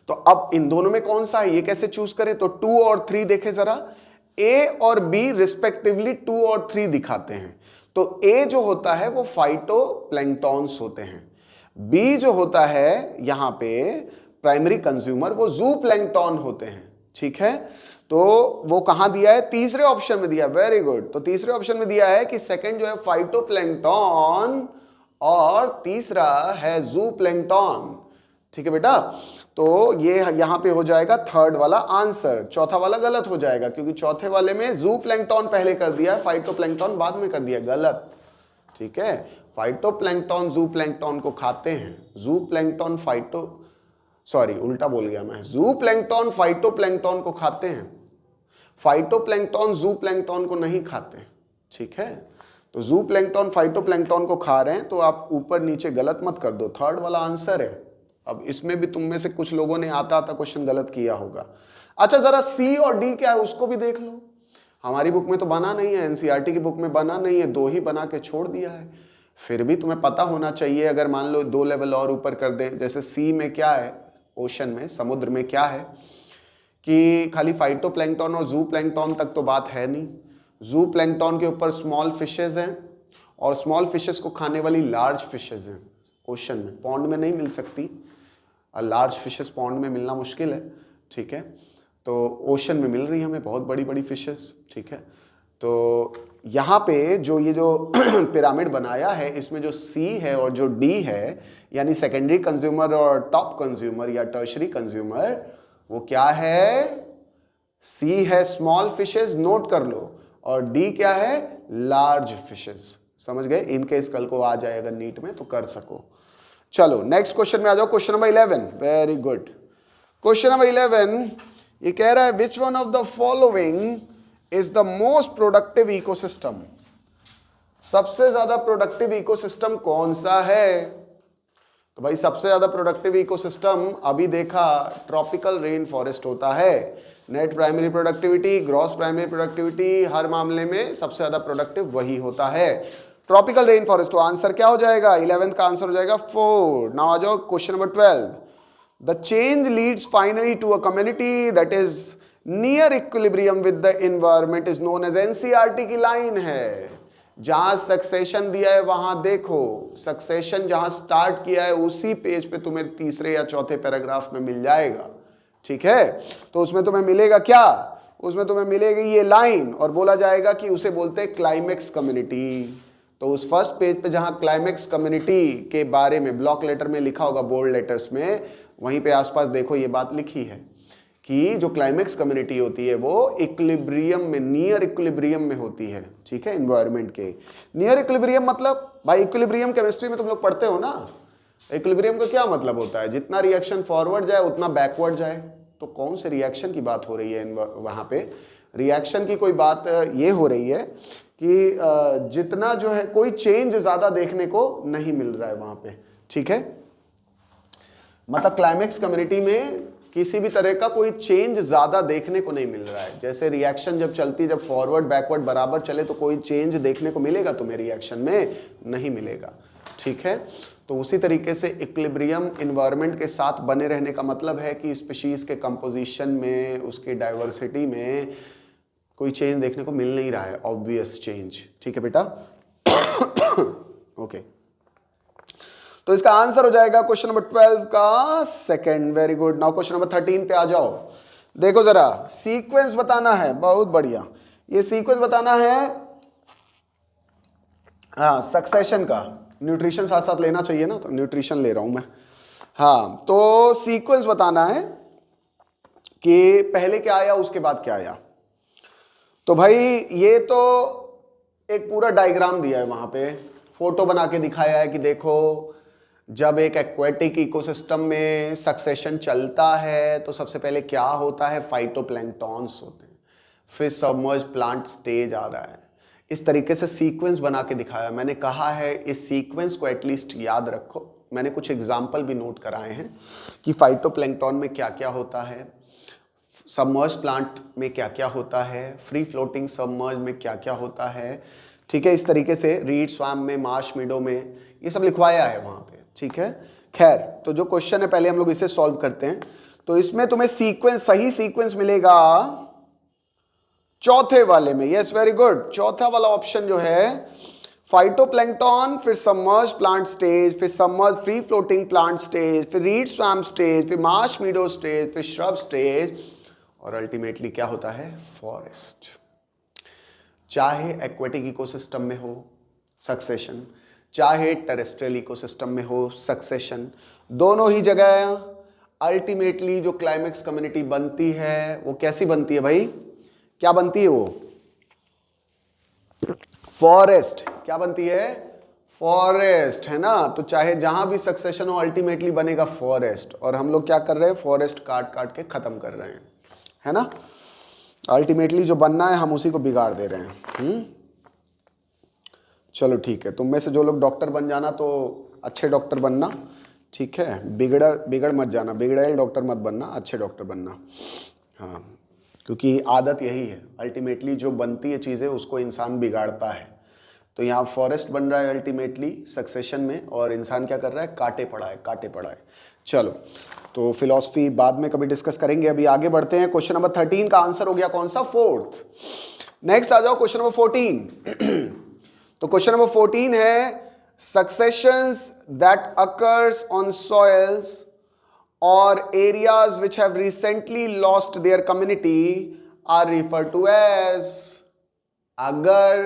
तो अब इन दोनों में कौन सा है, ये कैसे चूज करें? तो 2 और 3 देखें जरा, ए और बी रिस्पेक्टिवली 2 और 3 दिखाते हैं। तो ए जो होता है वो फाइटोप्लैंक्टॉन्स होते हैं, बी जो होता है यहां पे प्राइमरी कंज्यूमर वो जूप्लैंक्टॉन होते हैं। ठीक है, तो वो कहां दिया है? तीसरे ऑप्शन में दिया। Very good. तो तीसरे ऑप्शन में दिया है कि सेकंड जो है फाइटोप्लैंक्टॉन और तीसरा है जूप्लैंक्टॉन। ठीक है बेटा, तो ये यहां पे हो जाएगा थर्ड वाला आंसर। चौथा वाला गलत हो जाएगा क्योंकि चौथे वाले में जूप्लैंक्टॉन पहले कर दिया है, फाइटोप्लैंक्टॉन बाद में कर दिया, गलत। ठीक है, फाइटोप्लैंक्टॉन जूप्लैंक्टॉन को खाते हैं, जूप्लैंक्टॉन उल्टा बोल गया मैं, जूप्लैंक्टॉन फाइटोप्लैंक्टॉन को खाते हैं, फाइटोप्लैंक्टॉन जूप्लैंक्टॉन को नहीं खाते। ठीक है, तो जूप्लैंक्टॉन फाइटोप्लैंक्टॉन को खा रहे हैं, तो आप ऊपर नीचे गलत मत कर दो, थर्ड वाला आंसर है। अब इसमें भी तुम में से कुछ लोगों ने आता क्वेश्चन गलत किया होगा। अच्छा, जरा सी और डी क्या है उसको भी देख लो। हमारी बुक में तो बना नहीं है, एनसीईआरटी की बुक में बना नहीं है, 2 ही बना के छोड़ दिया है। फिर भी तुम्हें पता होना चाहिए, अगर मान लो 2 लेवल और ऊपर कर दें, जैसे सी में क्या है, ओशन में, समुद्र में क्या है कि खाली फाइटोप्लैंक्टन और जूप्लैंक्टन तक तो बात है नहीं। जूप्लैंक्टन के ऊपर स्मॉल फिशेज हैं और स्मॉल फिशेज को खाने वाली लार्ज फिशेज हैं ओशन में, पॉन्ड में नहीं मिल सकती। लार्ज फिशेस पॉन्ड में मिलना मुश्किल है। ठीक है, तो ओशन में मिल रही है हमें बहुत बड़ी बड़ी फिशेस। ठीक है, तो यहाँ पे जो ये जो पिरामिड बनाया है, इसमें जो सी है और जो डी है, यानी सेकेंडरी कंज्यूमर और टॉप कंज्यूमर या टर्शरी कंज्यूमर, वो क्या है? सी है स्मॉल फिशेस, नोट कर लो, और डी क्या है? Large fishes. समझ गए? इनकेस कल को आ जाए अगर नीट में तो कर सको। चलो नेक्स्ट क्वेश्चन में आ जाओ, question number 11। Very good. Question number 11 ये कह रहा है which one of the following is the most productive ecosystem. सबसे ज्यादा प्रोडक्टिव इकोसिस्टम कौन सा है? तो भाई सबसे ज्यादा प्रोडक्टिव इकोसिस्टम अभी देखा, ट्रॉपिकल रेन फॉरेस्ट होता है। Net primary productivity, gross primary productivity, हर मामले में सबसे ज्यादा प्रोडक्टिव वही होता है, ट्रॉपिकल रेन फॉरेस्ट। तो आंसर क्या हो जाएगा? 11th का आंसर हो जाएगा 4। नाउ आ जाओ question number 12। The change leads finally to a community that is near equilibrium with the environment is known as. NCERT की लाइन है, जहां सक्सेशन दिया है वहां देखो, सक्सेशन जहां स्टार्ट किया है उसी पेज पे तुम्हें तीसरे या चौथे पैराग्राफ में मिल जाएगा। ठीक है, तो उसमें तुम्हें मिलेगा क्या? उसमें तुम्हें मिलेगी ये लाइन और बोला जाएगा कि उसे बोलते हैं क्लाइमेक्स कम्युनिटी। तो उस फर्स्ट पेज पे जहां क्लाइमेक्स कम्युनिटी के बारे में ब्लॉक लेटर में लिखा होगा, बोल्ड लेटर्स में, वहीं पे आसपास देखो ये बात लिखी है कि जो क्लाइमेक्स कम्युनिटी होती है वो इक्विलिब्रियम में, नियर इक्विलिब्रियम में होती है। ठीक है, एनवायरनमेंट के नियर इक्विलिब्रियम मतलब भाई इक्विलिब्रियम केमिस्ट्री में तुम लोग पढ़ते हो ना, इक्विलिब्रियम का क्या मतलब होता है? जितना रिएक्शन फॉरवर्ड जाए उतना बैकवर्ड जाए। तो कौन से रिएक्शन की बात हो रही है वहां पे? रिएक्शन की कोई बात ये हो रही है कि जितना जो है कोई चेंज ज्यादा देखने को नहीं मिल रहा है वहां पे। ठीक है, मतलब क्लाइमेक्स कम्युनिटी में किसी भी तरह का कोई चेंज ज्यादा देखने को नहीं मिल रहा है। जैसे रिएक्शन जब चलती, जब फॉरवर्ड बैकवर्ड बराबर चले तो कोई चेंज देखने को मिलेगा तुम्हें रिएक्शन में? नहीं मिलेगा। ठीक है, तो उसी तरीके से इक्विलिब्रियम एनवायरनमेंट के साथ बने रहने का मतलब है कि स्पीशीज के कंपोजिशन में, उसके डाइवर्सिटी में कोई चेंज देखने को मिल नहीं रहा है, ऑब्वियस चेंज। ठीक है बेटा, ओके। तो इसका आंसर हो जाएगा क्वेश्चन नंबर 12 का second. Very good. Now question number 13 पे आ जाओ। देखो जरा, सीक्वेंस बताना है, बहुत बढ़िया। ये सीक्वेंस बताना है, हाँ, सक्सेशन का। न्यूट्रिशन साथ साथ लेना चाहिए ना, तो न्यूट्रिशन ले रहा हूं मैं। हाँ, तो सीक्वेंस बताना है कि पहले क्या आया उसके बाद क्या आया। तो भाई ये तो एक पूरा डायग्राम दिया है, वहां पे फोटो बना के दिखाया है कि देखो जब एक एक्वेटिक इकोसिस्टम में सक्सेशन चलता है तो सबसे पहले क्या होता है? फाइटोप्लैंक्टॉन्स होते हैं, फिर सबमर्ज प्लांट स्टेज आ रहा है। इस तरीके से सीक्वेंस बना के दिखाया। मैंने कहा है इस सीक्वेंस को एटलीस्ट याद रखो, मैंने कुछ एग्जाम्पल भी नोट कराए हैं कि फाइटोप्लैंक्टन में क्या क्या होता है, सबमर्ज प्लांट में क्या क्या होता है, फ्री फ्लोटिंग सबमर्ज में क्या क्या होता है, ठीक है। इस तरीके से रीड स्वैम में, मार्श मीडो में, ये सब लिखवाया है वहां पे, ठीक है। खैर, तो जो क्वेश्चन है पहले हम लोग इसे सॉल्व करते हैं। तो इसमें तुम्हें सीक्वेंस, सही सीक्वेंस मिलेगा चौथे वाले में। Yes, very good. चौथा वाला ऑप्शन जो है फाइटोप्लैंक्टन, फिर सबमर्ज प्लांट स्टेज, फिर submerge free floating plant stage, फिर रीड स्वैम स्टेज, फिर मार्श मीडो स्टेज, फिर श्रब स्टेज, और अल्टीमेटली क्या होता है, फॉरेस्ट। चाहे एक्वेटिक इकोसिस्टम में हो सक्सेशन, चाहे टेरेस्ट्रियल इकोसिस्टम में हो सक्सेशन, दोनों ही जगह अल्टीमेटली जो क्लाइमेक्स कम्युनिटी बनती है वो कैसी बनती है भाई, क्या बनती है वो, फॉरेस्ट। क्या बनती है, फॉरेस्ट, है ना। तो चाहे जहां भी सक्सेशन हो अल्टीमेटली बनेगा फॉरेस्ट, और हम लोग क्या कर रहे हैं, फॉरेस्ट काट काट के खत्म कर रहे हैं, है ना। अल्टीमेटली जो बनना है हम उसी को बिगाड़ दे रहे हैं। चलो ठीक है, तुम में से जो लोग डॉक्टर बन जाना तो अच्छे डॉक्टर बनना, ठीक है। बिगड़ मत जाना, बिगड़ेल डॉक्टर मत बनना, अच्छे डॉक्टर बनना। हाँ, क्योंकि आदत यही है, अल्टीमेटली जो बनती है चीज़ें उसको इंसान बिगाड़ता है। तो यहाँ फॉरेस्ट बन रहा है अल्टीमेटली सक्सेशन में, और इंसान क्या कर रहा है, काटे पड़ा है, काटे पड़ा है। चलो, तो फिलॉसफी बाद में कभी डिस्कस करेंगे, अभी आगे बढ़ते हैं। क्वेश्चन नंबर 13 का आंसर हो गया कौन सा, फोर्थ। नेक्स्ट आ जाओ क्वेश्चन नंबर 14। तो क्वेश्चन नंबर 14 है successions that occurs on soils or areas which have recently lost their community are referred to as। अगर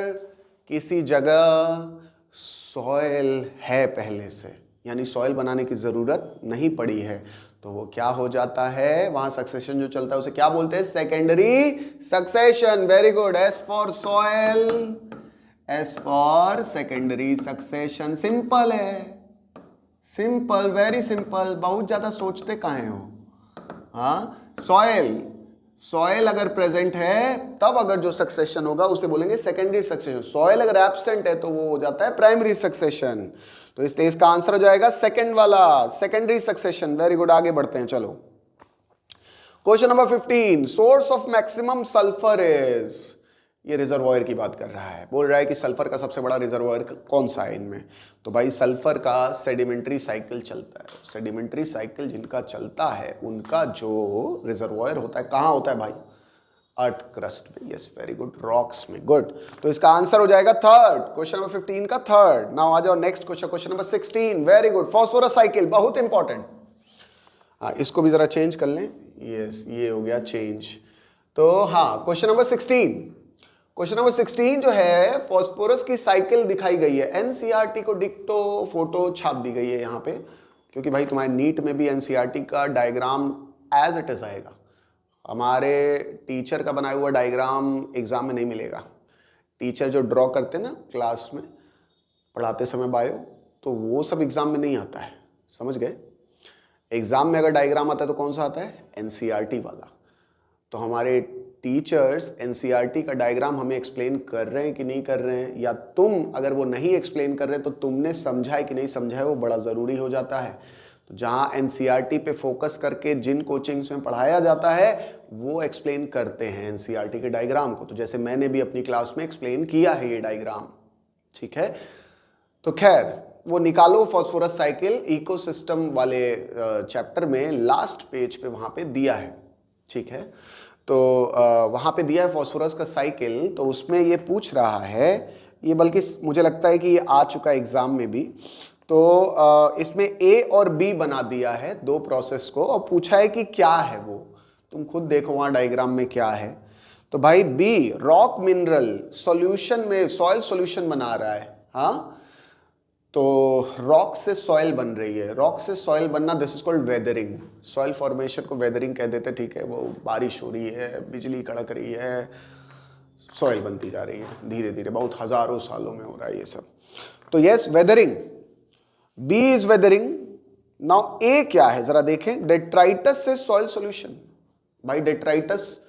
किसी जगह सॉइल है पहले से, यानी सॉइल बनाने की जरूरत नहीं पड़ी है, तो वो क्या हो जाता है, वहां सक्सेशन जो चलता है उसे क्या बोलते हैं, secondary succession. Very good, S for soil, S for secondary succession. Simple है, सिंपल, वेरी सिंपल, बहुत ज्यादा सोचते काहे हो। हाँ, सॉइल, सॉइल अगर प्रेजेंट है तब अगर जो सक्सेशन होगा उसे बोलेंगे सेकेंडरी सक्सेशन। सॉइल अगर एब्सेंट है तो वो हो जाता है प्राइमरी सक्सेशन। तो इसलिए इसका आंसर हो जाएगा सेकेंड वाला, सेकेंडरी सक्सेशन। वेरी गुड, आगे बढ़ते हैं। चलो, question number 15, source of maximum sulphur is. ये रिजर्वॉयर की बात कर रहा है, बोल रहा है कि सल्फर का सबसे बड़ा रिजर्वॉयर कौन सा है इनमें। तो भाई सल्फर का सेडिमेंट्री साइकिल चलता है, सेडिमेंट्री साइकिल जिनका चलता है उनका जो रिजर्वॉयर होता है कहाँ होता है भाई, अर्थ क्रस्ट में। यस, वेरी गुड, रॉक्स में। गुड, तो इसका आंसर हो जाएगा थर्ड, क्वेश्चन नंबर 15 का थर्ड। नाउ आ जाओ next question, question number 16। Very good, phosphorus cycle, बहुत इंपॉर्टेंट। हाँ, इसको भी जरा चेंज कर लें। यस, ये हो गया चेंज। तो हाँ, क्वेश्चन नंबर 16, क्वेश्चन नंबर 16 जो है फॉस्फोरस की साइकिल दिखाई गई है। एनसीईआरटी को डिक्टो फोटो छाप दी गई है यहाँ पे, क्योंकि भाई तुम्हारे नीट में भी एनसीईआरटी का डायग्राम एज इट इज आएगा। हमारे टीचर का बनाया हुआ डायग्राम एग्जाम में नहीं मिलेगा। टीचर जो ड्रॉ करते ना क्लास में पढ़ाते समय बायो, तो वो सब एग्जाम में नहीं आता है, समझ गए। एग्जाम में अगर डायग्राम आता है तो कौन सा आता है, एनसीईआरटी वाला। तो हमारे टीचर्स एनसीईआरटी का डायग्राम हमें एक्सप्लेन कर रहे हैं कि नहीं कर रहे हैं, या तुम अगर वो नहीं एक्सप्लेन कर रहे तो तुमने समझा है कि नहीं समझा है, वो बड़ा ज़रूरी हो जाता है। तो जहाँ एनसीईआरटी पे फोकस करके जिन कोचिंग्स में पढ़ाया जाता है वो एक्सप्लेन करते हैं एनसीईआरटी के डायग्राम को। तो जैसे मैंने भी अपनी क्लास में एक्सप्लेन किया है ये डायग्राम, ठीक है। तो खैर, वो निकालो फॉस्फोरस साइकिल इकोसिस्टम वाले चैप्टर में लास्ट पेज पे वहाँ पे दिया है, ठीक है। तो वहाँ पे दिया है फॉस्फोरस का साइकिल। तो उसमें ये पूछ रहा है, ये बल्कि मुझे लगता है कि ये आ चुका है एग्जाम में भी। तो इसमें ए और बी बना दिया है, दो प्रोसेस को, और पूछा है कि क्या है वो। तुम खुद देखो वहाँ डायग्राम में क्या है। तो भाई बी, रॉक मिनरल सॉल्यूशन में सॉइल सॉल्यूशन बना रहा है। हाँ, तो रॉक से सॉइल बन रही है, रॉक से सॉइल बनना, this is called weathering. Soil formation को वेदरिंग कह देते, ठीक है। वो बारिश हो रही है, बिजली कड़क रही है, सॉइल बनती जा रही है धीरे धीरे, बहुत हजारों सालों में हो रहा है ये सब। तो yes, weathering, B is weathering. Now A क्या है जरा देखें, डेट्राइटस से सॉइल सॉल्यूशन। भाई डेट्राइटस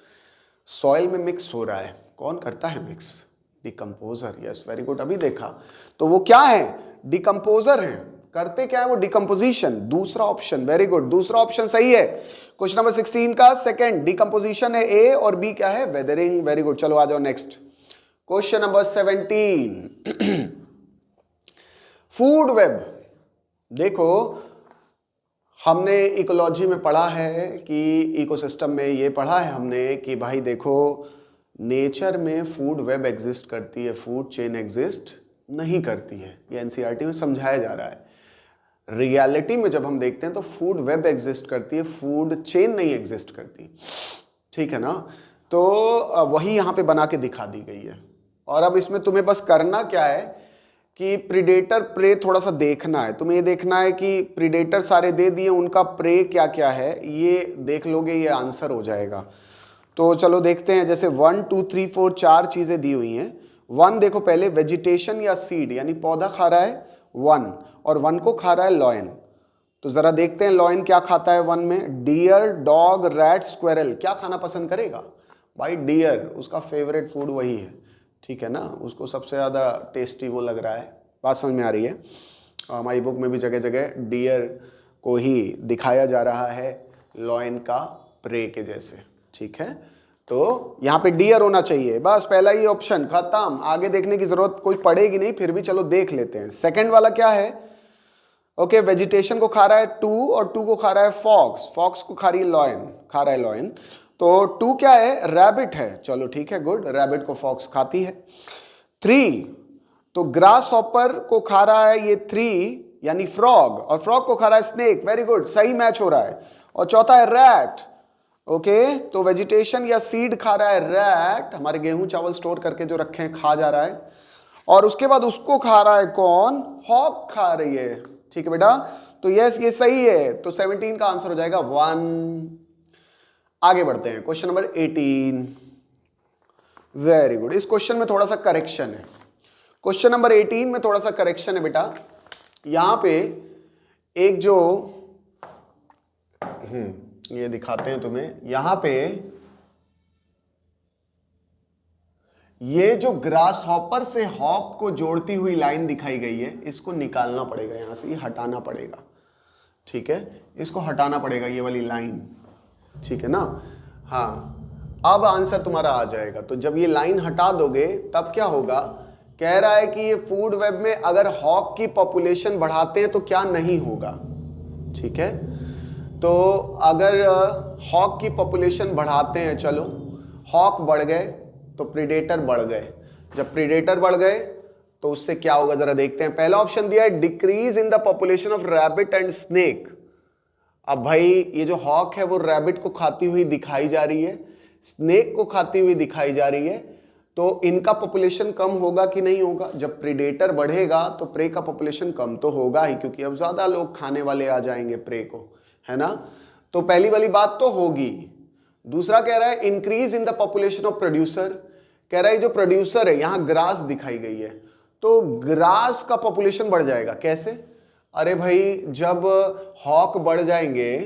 सॉइल में मिक्स हो रहा है, कौन करता है mix, decomposer. Yes, very good, अभी देखा। तो वो क्या है, डिकम्पोजर है। करते क्या है वो, डिकम्पोजिशन। दूसरा ऑप्शन, वेरी गुड, दूसरा ऑप्शन सही है। क्वेश्चन नंबर 16 का सेकंड डिकम्पोजिशन है ए, और बी क्या है, वेदरिंग। वेरी गुड, चलो आ जाओ next. Question number 17 food web. देखो हमने इकोलॉजी में पढ़ा है कि इकोसिस्टम में ये पढ़ा है हमने कि भाई देखो नेचर में फूड वेब एग्जिस्ट करती है, फूड चेन एग्जिस्ट नहीं करती है। ये एनसीईआरटी में समझाया जा रहा है। रियलिटी में जब हम देखते हैं तो फूड वेब एग्जिस्ट करती है, फूड चेन नहीं एग्जिस्ट करती। ठीक है ना, तो वही यहाँ पे बना के दिखा दी गई है। और अब इसमें तुम्हें बस करना क्या है कि प्रीडेटर प्रे थोड़ा सा देखना है। तुम्हें ये देखना है कि प्रीडेटर सारे दे दिए, उनका प्रे क्या क्या है ये देख लोगे, ये आंसर हो जाएगा। तो चलो देखते हैं। जैसे 1 2 3 4 4 चीजें दी हुई हैं। 1 देखो पहले, वेजिटेशन या सीड यानी पौधा खा रहा है 1, और 1 को खा रहा है लॉयन। तो जरा देखते हैं लॉयन क्या खाता है 1 में। डियर, डॉग, रैट, स्क्वेरल क्या खाना पसंद करेगा भाई, डियर, उसका फेवरेट फूड वही है। ठीक है ना, उसको सबसे ज़्यादा टेस्टी वो लग रहा है। बात समझ में आ रही है। हमारी बुक में भी जगह जगह डियर को ही दिखाया जा रहा है लॉयन का प्रे के जैसे। ठीक है, तो यहाँ पे डियर होना चाहिए, बस पहला ही ऑप्शन खत्म। आगे देखने की जरूरत कोई पड़ेगी नहीं, फिर भी चलो देख लेते हैं। सेकंड वाला क्या है, ओके वेजिटेशन को खा रहा है 2, और 2 को खा रहा है फॉक्स, फॉक्स को खा रही है लॉयन, खा रहा है लॉयन। तो 2 क्या है, रैबिट है। चलो ठीक है, गुड, रैबिट को फॉक्स खाती है। 3 तो ग्रास हॉपर को खा रहा है ये 3 यानी फ्रॉग, और फ्रॉग को खा रहा है स्नेक। वेरी गुड, सही मैच हो रहा है। और चौथा है रैट। ओके तो वेजिटेशन या सीड खा रहा है रैट, हमारे गेहूं चावल स्टोर करके जो रखे हैं खा जा रहा है, और उसके बाद उसको खा रहा है कौन, हॉक खा रही है। ठीक है बेटा, तो यस ये सही है। तो 17 का आंसर हो जाएगा 1। आगे बढ़ते हैं, क्वेश्चन नंबर 18। वेरी गुड, इस क्वेश्चन में थोड़ा सा करेक्शन है। क्वेश्चन नंबर 18 में थोड़ा सा करेक्शन है बेटा। यहां पे एक जो ये दिखाते हैं तुम्हें, यहां पे ये जो ग्रास हॉपर से हॉक को जोड़ती हुई लाइन दिखाई गई है, इसको निकालना पड़ेगा यहां से, ये हटाना पड़ेगा। ठीक है, इसको हटाना पड़ेगा ये वाली लाइन। ठीक है ना, हाँ अब आंसर तुम्हारा आ जाएगा। तो जब ये लाइन हटा दोगे तब क्या होगा, कह रहा है कि ये फूड वेब में अगर हॉक की पॉपुलेशन बढ़ाते हैं तो क्या नहीं होगा। ठीक है, तो अगर हॉक की पॉपुलेशन बढ़ाते हैं, चलो हॉक बढ़ गए तो प्रीडेटर बढ़ गए। जब प्रीडेटर बढ़ गए तो उससे क्या होगा जरा देखते हैं। पहला ऑप्शन दिया है decrease in the population of rabbit and snake. अब भाई ये जो हॉक है वो रैबिट को खाती हुई दिखाई जा रही है, स्नेक को खाती हुई दिखाई जा रही है, तो इनका पॉपुलेशन कम होगा कि नहीं होगा। जब प्रीडेटर बढ़ेगा तो प्रे का पॉपुलेशन कम तो होगा ही, क्योंकि अब ज्यादा लोग खाने वाले आ जाएंगे प्रे को, है ना। तो पहली वाली बात तो होगी। दूसरा कह रहा है increase in the population of producer. कह रहा है जो प्रोड्यूसर है, यहां ग्रास दिखाई गई है, तो ग्रास का पॉपुलेशन बढ़ जाएगा। कैसे, अरे भाई जब हॉक बढ़ जाएंगे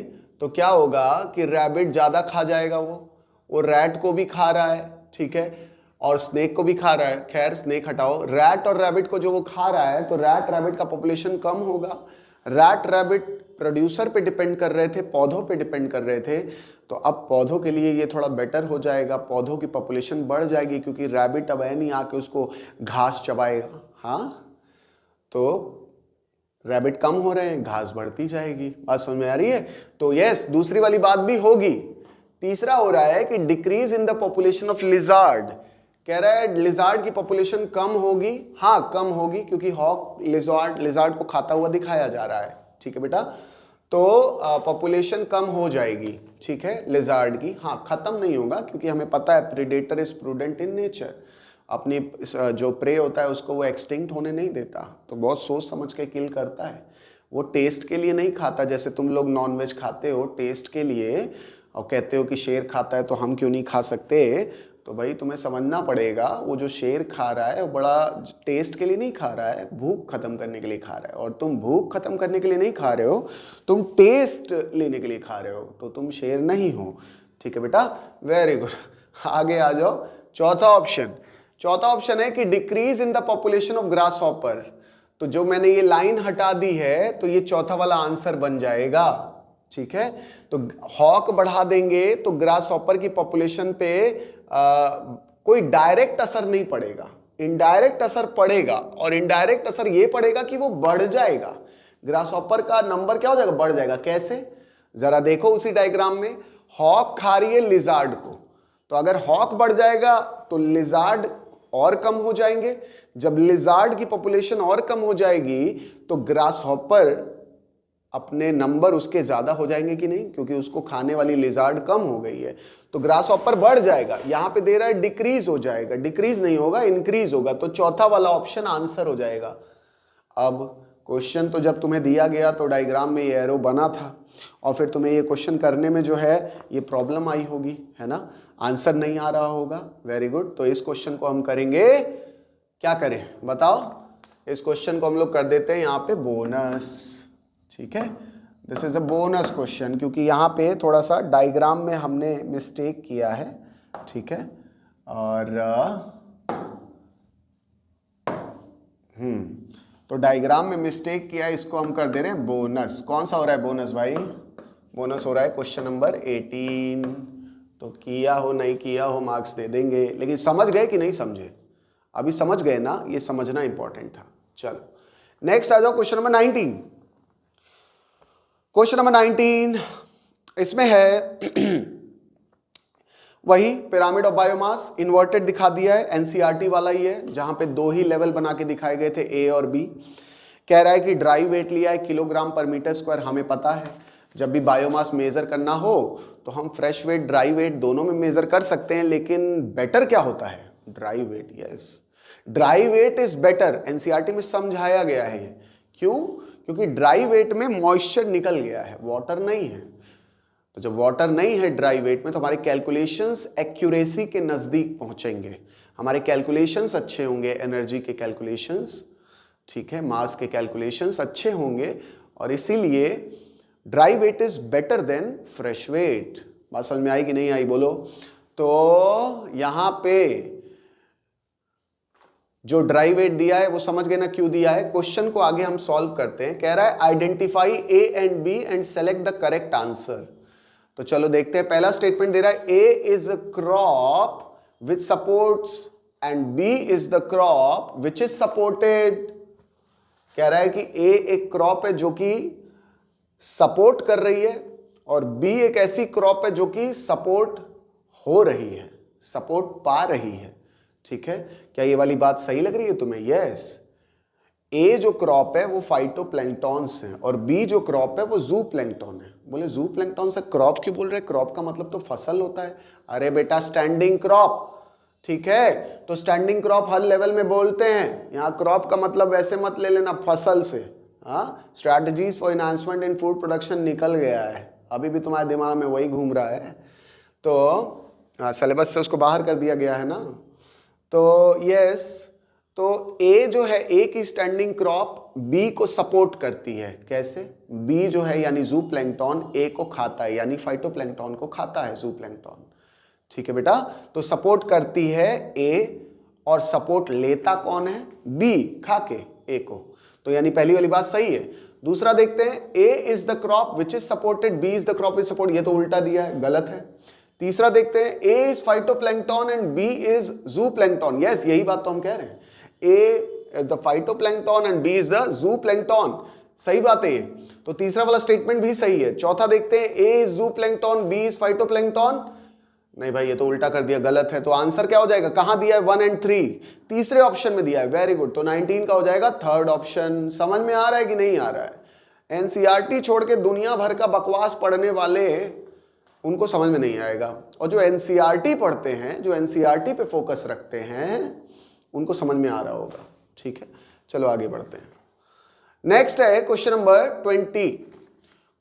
तो क्या होगा कि रैबिट ज्यादा खा जाएगा, वो रैट को भी खा रहा है, ठीक है, और स्नेक को भी खा रहा है। खैर स्नेक हटाओ, रैट और रैबिट को जो वो खा रहा है, तो रैट रैबिट का पॉपुलेशन कम होगा। रैट रैबिट प्रोड्यूसर पे डिपेंड कर रहे थे, पौधों पे डिपेंड कर रहे थे, तो अब पौधों के लिए ये थोड़ा बेटर हो जाएगा, पौधों की पॉपुलेशन बढ़ जाएगी, क्योंकि रैबिट अब है नहीं आके उसको घास चबाएगा। हाँ, तो रैबिट कम हो रहे हैं, घास बढ़ती जाएगी। बात समझ में आ रही है। तो यस, दूसरी वाली बात भी होगी। तीसरा हो रहा है कि decrease in the population of lizard. कह रहा है लिजार्ड की पॉपुलेशन कम होगी। हाँ कम होगी, क्योंकि हॉक लिजार्ड को खाता हुआ दिखाया जा रहा है। ठीक है बेटा, तो पॉपुलेशन कम हो जाएगी, ठीक है, लिजार्ड की। हाँ खत्म नहीं होगा, क्योंकि हमें पता है predator is prudent in nature, अपनी जो प्रे होता है उसको वो एक्सटिंक्ट होने नहीं देता, तो बहुत सोच समझ के किल करता है। वो टेस्ट के लिए नहीं खाता, जैसे तुम लोग नॉनवेज खाते हो टेस्ट के लिए, और कहते हो कि शेर खाता है तो हम क्यों नहीं खा सकते। तो भाई तुम्हें समझना पड़ेगा, वो जो शेर खा रहा है वो बड़ा टेस्ट के लिए नहीं खा रहा है, भूख खत्म करने के लिए खा रहा है। और तुम भूख खत्म करने के लिए नहीं खा रहे हो, तुम टेस्ट लेने के लिए खा रहे हो, तो तुम शेर नहीं हो। ठीक है बेटा, वेरी गुड। आगे आ जाओ। चौथा ऑप्शन है कि decrease in the population of grass hopper. तो जो मैंने ये लाइन हटा दी है तो ये चौथा वाला आंसर बन जाएगा। ठीक है, तो हॉक बढ़ा देंगे तो ग्रास हॉपर की पॉपुलेशन पे कोई डायरेक्ट असर नहीं पड़ेगा, इनडायरेक्ट असर पड़ेगा, और इनडायरेक्ट असर ये पड़ेगा कि वो बढ़ जाएगा, ग्रास हॉपर का नंबर क्या हो जाएगा, बढ़ जाएगा। कैसे, जरा देखो उसी डायग्राम में, हॉक खा रही है लिजार्ड को, तो अगर हॉक बढ़ जाएगा तो लिजार्ड और कम हो जाएंगे, जब लिजार्ड की पॉपुलेशन और कम हो जाएगी तो ग्रास हॉपर अपने नंबर उसके ज्यादा हो जाएंगे कि नहीं, क्योंकि उसको खाने वाली लिजार्ड कम हो गई है, तो ग्रास हॉपर बढ़ जाएगा। यहां पे दे रहा है डिक्रीज हो जाएगा, डिक्रीज नहीं होगा, इंक्रीज होगा, तो चौथा वाला ऑप्शन आंसर हो जाएगा। अब क्वेश्चन तो जब तुम्हें दिया गया तो डायग्राम में ये एरो बना था, और फिर तुम्हें ये क्वेश्चन करने में जो है ये प्रॉब्लम आई होगी, है ना, आंसर नहीं आ रहा होगा। वेरी गुड, तो इस क्वेश्चन को हम करेंगे, क्या करें बताओ, इस क्वेश्चन को हम लोग कर देते हैं यहाँ पे बोनस। ठीक है, this is a bonus question, क्योंकि यहाँ पे थोड़ा सा डायग्राम में हमने मिस्टेक किया है। ठीक है, और तो डायग्राम में मिस्टेक किया, इसको हम कर दे रहे हैं बोनस। कौन सा हो रहा है बोनस भाई, बोनस हो रहा है क्वेश्चन नंबर 18। तो किया हो नहीं किया हो मार्क्स दे देंगे, लेकिन समझ गए कि नहीं समझे, अभी समझ गए ना, ये समझना इंपॉर्टेंट था। चलो नेक्स्ट आ जाओ, क्वेश्चन नंबर 19। क्वेश्चन नंबर 19 इसमें है वही पिरामिड ऑफ बायोमास, इन्वर्टेड दिखा दिया है, एनसीईआरटी वाला ही है, जहां पे दो ही लेवल बना के दिखाए गए थे, ए और बी। कह रहा है कि ड्राई वेट लिया है किलोग्राम पर मीटर स्क्वायर। हमें पता है जब भी बायोमास मेजर करना हो तो हम फ्रेश वेट ड्राई वेट दोनों में मेजर कर सकते हैं, लेकिन बेटर क्या होता है, dry weight. Yes, dry weight is better, NCERT में समझाया गया है। क्यों, क्योंकि ड्राई वेट में मॉइस्चर निकल गया है, वाटर नहीं है। तो जब वाटर नहीं है ड्राई वेट में तो हमारे कैलकुलेशंस एक्यूरेसी के नजदीक पहुंचेंगे, हमारे कैलकुलेशंस अच्छे होंगे, एनर्जी के कैलकुलेशंस, ठीक है, मास के कैलकुलेशंस अच्छे होंगे, और इसीलिए dry weight is better than fresh weight. बात समझ में आई कि नहीं आई बोलो। तो यहां पे जो ड्राई वेट दिया है वो समझ गए ना क्यों दिया है। क्वेश्चन को आगे हम सॉल्व करते हैं। कह रहा है identify A and B and select the correct answer. तो चलो देखते हैं, पहला स्टेटमेंट दे रहा है A is a crop which supports and B is the crop which is supported. कह रहा है कि ए एक क्रॉप है जो कि सपोर्ट कर रही है, और बी एक ऐसी क्रॉप है जो कि सपोर्ट हो रही है, सपोर्ट पा रही है। ठीक है, क्या ये वाली बात सही लग रही है तुम्हें? यस, ए जो क्रॉप है वो फाइटोप्लैंक्टॉन्स है, और बी जो क्रॉप है वो ज़ूप्लैंक्टॉन है। बोले ज़ूप्लैंक्टॉन से क्रॉप क्यों बोल रहे? क्रॉप का मतलब तो फसल होता है। अरे बेटा स्टैंडिंग क्रॉप, ठीक है, तो स्टैंडिंग क्रॉप हर लेवल में बोलते हैं। यहाँ क्रॉप का मतलब वैसे मत ले लेना फसल से। हाँ, strategies for enhancement in food production निकल गया है, अभी भी तुम्हारे दिमाग में वही घूम रहा है। तो सिलेबस से उसको बाहर कर दिया गया है ना। तो यस, तो ए जो है, ए की स्टैंडिंग क्रॉप बी को सपोर्ट करती है। कैसे? बी जो है यानी ज़ूप्लैंक्टॉन ए को खाता है, यानी फाइटोप्लैंक्टॉन को खाता है ज़ूप्लैंक्टॉन। ठीक है बेटा, तो सपोर्ट करती है ए, और सपोर्ट लेता कौन है? बी, खा के ए को। तो यानी पहली वाली बात सही है। दूसरा देखते हैं, A is the crop which is supported, B is the crop is support, ये तो उल्टा दिया है, गलत है। तीसरा देखते हैं, A is phytoplankton and B is zooplankton. Yes, यही बात तो हम कह रहे हैं, A is the phytoplankton and B is the zooplankton. सही बात है ये, तो तीसरा वाला स्टेटमेंट भी सही है। चौथा देखते हैं, ए इज ज़ूप्लैंक्टॉन, बी इज फाइटोप्लैंक्टॉन। नहीं भाई, ये तो उल्टा कर दिया, गलत है। तो आंसर क्या हो जाएगा? कहां दिया है? 1 और 3, तीसरे ऑप्शन में दिया है। वेरी गुड, तो 19 का हो जाएगा थर्ड ऑप्शन। समझ में आ रहा है कि नहीं आ रहा है? एनसीईआरटी छोड़ के दुनिया भर का बकवास पढ़ने वाले, उनको समझ में नहीं आएगा, और जो एनसीईआरटी पढ़ते हैं, जो एनसीईआरटी पे फोकस रखते हैं, उनको समझ में आ रहा होगा। ठीक है, चलो आगे बढ़ते हैं। नेक्स्ट है क्वेश्चन नंबर 20।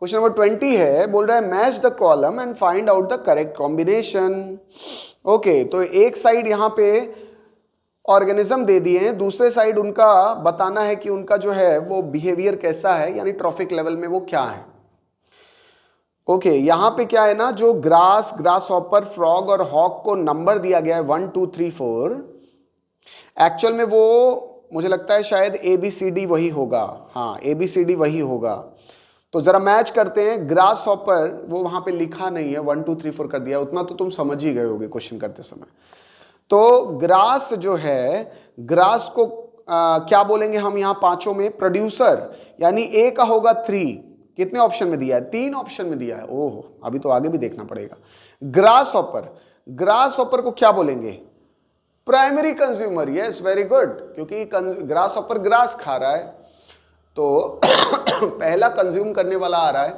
क्वेश्चन नंबर 20 है, बोल रहा है match the column and find out the correct combination. Okay, तो एक साइड यहां पे ऑर्गेनिज्म दे दिए हैं, दूसरे साइड उनका बताना है कि उनका जो है वो बिहेवियर कैसा है, यानी ट्रॉफिक लेवल में वो क्या है। ओके, यहां पे क्या है ना, जो ग्रास, ग्रास हॉपर, फ्रॉग और हॉक को नंबर दिया गया है 1 2 3 4, एक्चुअल में वो मुझे लगता है शायद ABCD वही होगा। हाँ, ABCD वही होगा। तो जरा मैच करते हैं। ग्रास हॉपर वो वहां पे लिखा नहीं है, 1 2 3 4 कर दिया, उतना तो तुम समझ ही गए होगे क्वेश्चन करते समय। तो ग्रास जो है, ग्रास को क्या बोलेंगे हम यहाँ पांचों में? प्रोड्यूसर, यानी ए का होगा 3। कितने ऑप्शन में दिया है? 3 ऑप्शन में दिया है। ओह, अभी तो आगे भी देखना पड़ेगा। ग्रास हॉपर, ग्रास हॉपर को क्या बोलेंगे? Primary consumer. Yes, very good, क्योंकि ग्रास हॉपर ग्रास खा रहा है तो पहला कंज्यूम करने वाला आ रहा है,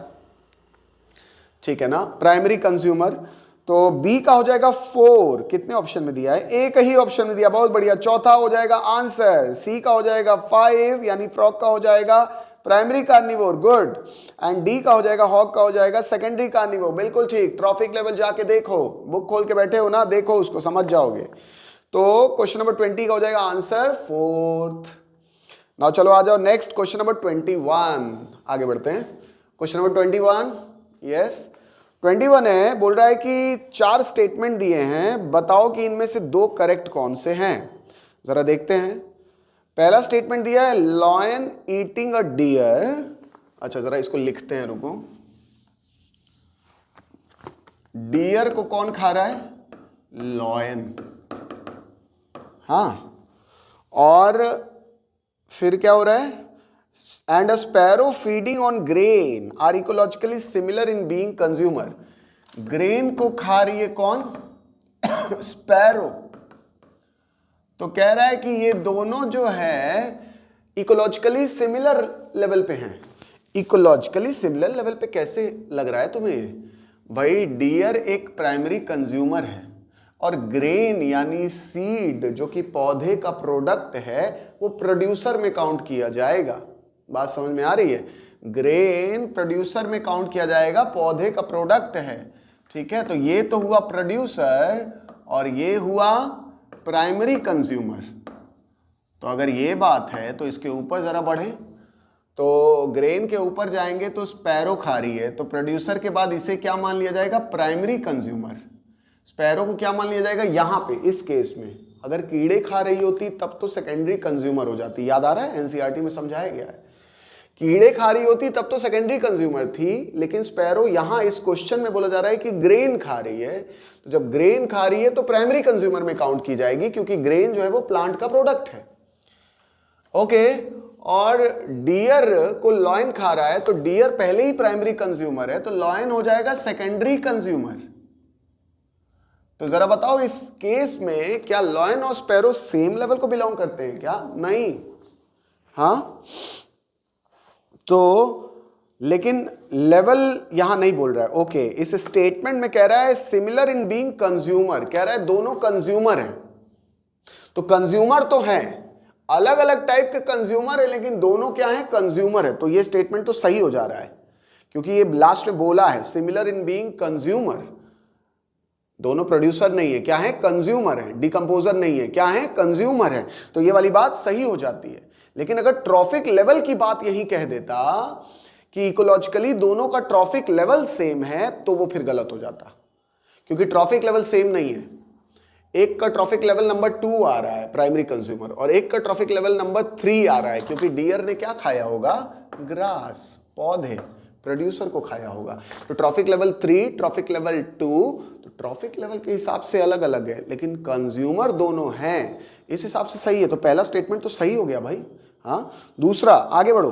ठीक है ना, प्राइमरी कंज्यूमर। तो बी का हो जाएगा 4। कितने ऑप्शन में दिया है? एक ही ऑप्शन में दिया, बहुत बढ़िया। चौथा हो जाएगा आंसर। सी का हो जाएगा 5, यानी फ्रॉग का हो जाएगा primary carnivore, good. And D का हो जाएगा, हॉग का हो जाएगा सेकेंडरी कार्निवोर, बिल्कुल ठीक। ट्रॉफिक लेवल जाके देखो, बुक खोल के बैठे हो ना, देखो उसको, समझ जाओगे। तो क्वेश्चन नंबर 20 का हो जाएगा आंसर 4th। नाउ चलो आ जाओ नेक्स्ट, क्वेश्चन नंबर 21। आगे बढ़ते हैं। क्वेश्चन नंबर 21, यस 21 है, बोल रहा है कि 4 स्टेटमेंट दिए हैं, बताओ कि इनमें से 2 करेक्ट कौन से हैं। जरा देखते हैं। पहला स्टेटमेंट दिया है लॉयन ईटिंग अ डियर। अच्छा, जरा इसको लिखते हैं, रुको। डियर को कौन खा रहा है? लॉयन। हाँ, और फिर क्या हो रहा है? And a sparrow feeding on grain are ecologically similar in being consumer. Grain को खा रही है कौन? स्पैरो। तो कह रहा है कि ये दोनों जो है इकोलॉजिकली सिमिलर लेवल पे हैं। इकोलॉजिकली सिमिलर लेवल पे कैसे लग रहा है तुम्हें? भाई, डियर एक प्राइमरी कंज्यूमर है और ग्रेन यानी सीड जो कि पौधे का प्रोडक्ट है वो प्रोड्यूसर में काउंट किया जाएगा। बात समझ में आ रही है? ग्रेन प्रोड्यूसर में काउंट किया जाएगा, पौधे का प्रोडक्ट है, ठीक है। तो ये तो हुआ प्रोड्यूसर और ये हुआ प्राइमरी कंज्यूमर। तो अगर ये बात है तो इसके ऊपर जरा बढ़े, तो ग्रेन के ऊपर जाएंगे तो स्पैरो खा रही है, तो प्रोड्यूसर के बाद इसे क्या मान लिया जाएगा? Primary consumer. स्पैरो को क्या मान लिया जाएगा? यहां पे इस केस में अगर कीड़े खा रही होती तब तो सेकेंडरी कंज्यूमर हो जाती। याद आ रहा है, एनसीईआरटी में समझाया गया है। कीड़े खा रही होती तब तो सेकेंडरी कंज्यूमर थी, लेकिन स्पैरो यहां इस क्वेश्चन में बोला जा रहा है कि ग्रेन खा रही है। तो जब ग्रेन खा रही है तो प्राइमरी कंज्यूमर में काउंट की जाएगी, क्योंकि ग्रेन जो है वो प्लांट का प्रोडक्ट है। ओके, और डियर को लॉयन खा रहा है तो डियर पहले ही प्राइमरी कंज्यूमर है, तो लॉयन हो जाएगा सेकेंडरी कंज्यूमर। तो जरा बताओ इस केस में क्या लॉयन और स्पैरो सेम लेवल को बिलोंग करते हैं क्या? नहीं। हाँ, तो लेकिन लेवल यहां नहीं बोल रहा है। ओके, इस स्टेटमेंट में कह रहा है सिमिलर इन बीइंग कंज्यूमर, कह रहा है दोनों कंज्यूमर हैं। तो कंज्यूमर तो है, अलग अलग टाइप के कंज्यूमर है, लेकिन दोनों क्या है? कंज्यूमर है। तो ये स्टेटमेंट तो सही हो जा रहा है, क्योंकि ये लास्ट में बोला है सिमिलर इन बीइंग कंज्यूमर। दोनों प्रोड्यूसर नहीं है, क्या है? कंज्यूमर है। डिकम्पोजर नहीं है, क्या है? कंज्यूमर है। तो ये वाली बात सही हो जाती है। लेकिन अगर ट्रॉफिक लेवल की बात यही कह देता कि इकोलॉजिकली दोनों का ट्रॉफिक लेवल सेम है, तो वो फिर गलत हो जाता, क्योंकि ट्रॉफिक लेवल सेम नहीं है। एक का ट्रॉफिक लेवल नंबर 2 आ रहा है प्राइमरी कंज्यूमर, और एक का ट्रॉफिक लेवल नंबर 3 आ रहा है, क्योंकि डियर ने क्या खाया होगा? ग्रास, पौधे, प्रोड्यूसर को खाया होगा। तो ट्रॉफिक लेवल 3, ट्रॉफिक लेवल 2, तो ट्रॉफिक लेवल के हिसाब से अलग अलग है, लेकिन कंज्यूमर दोनों हैं, इस हिसाब से सही है। तो पहला स्टेटमेंट तो सही हो गया भाई। हाँ, दूसरा, आगे बढ़ो।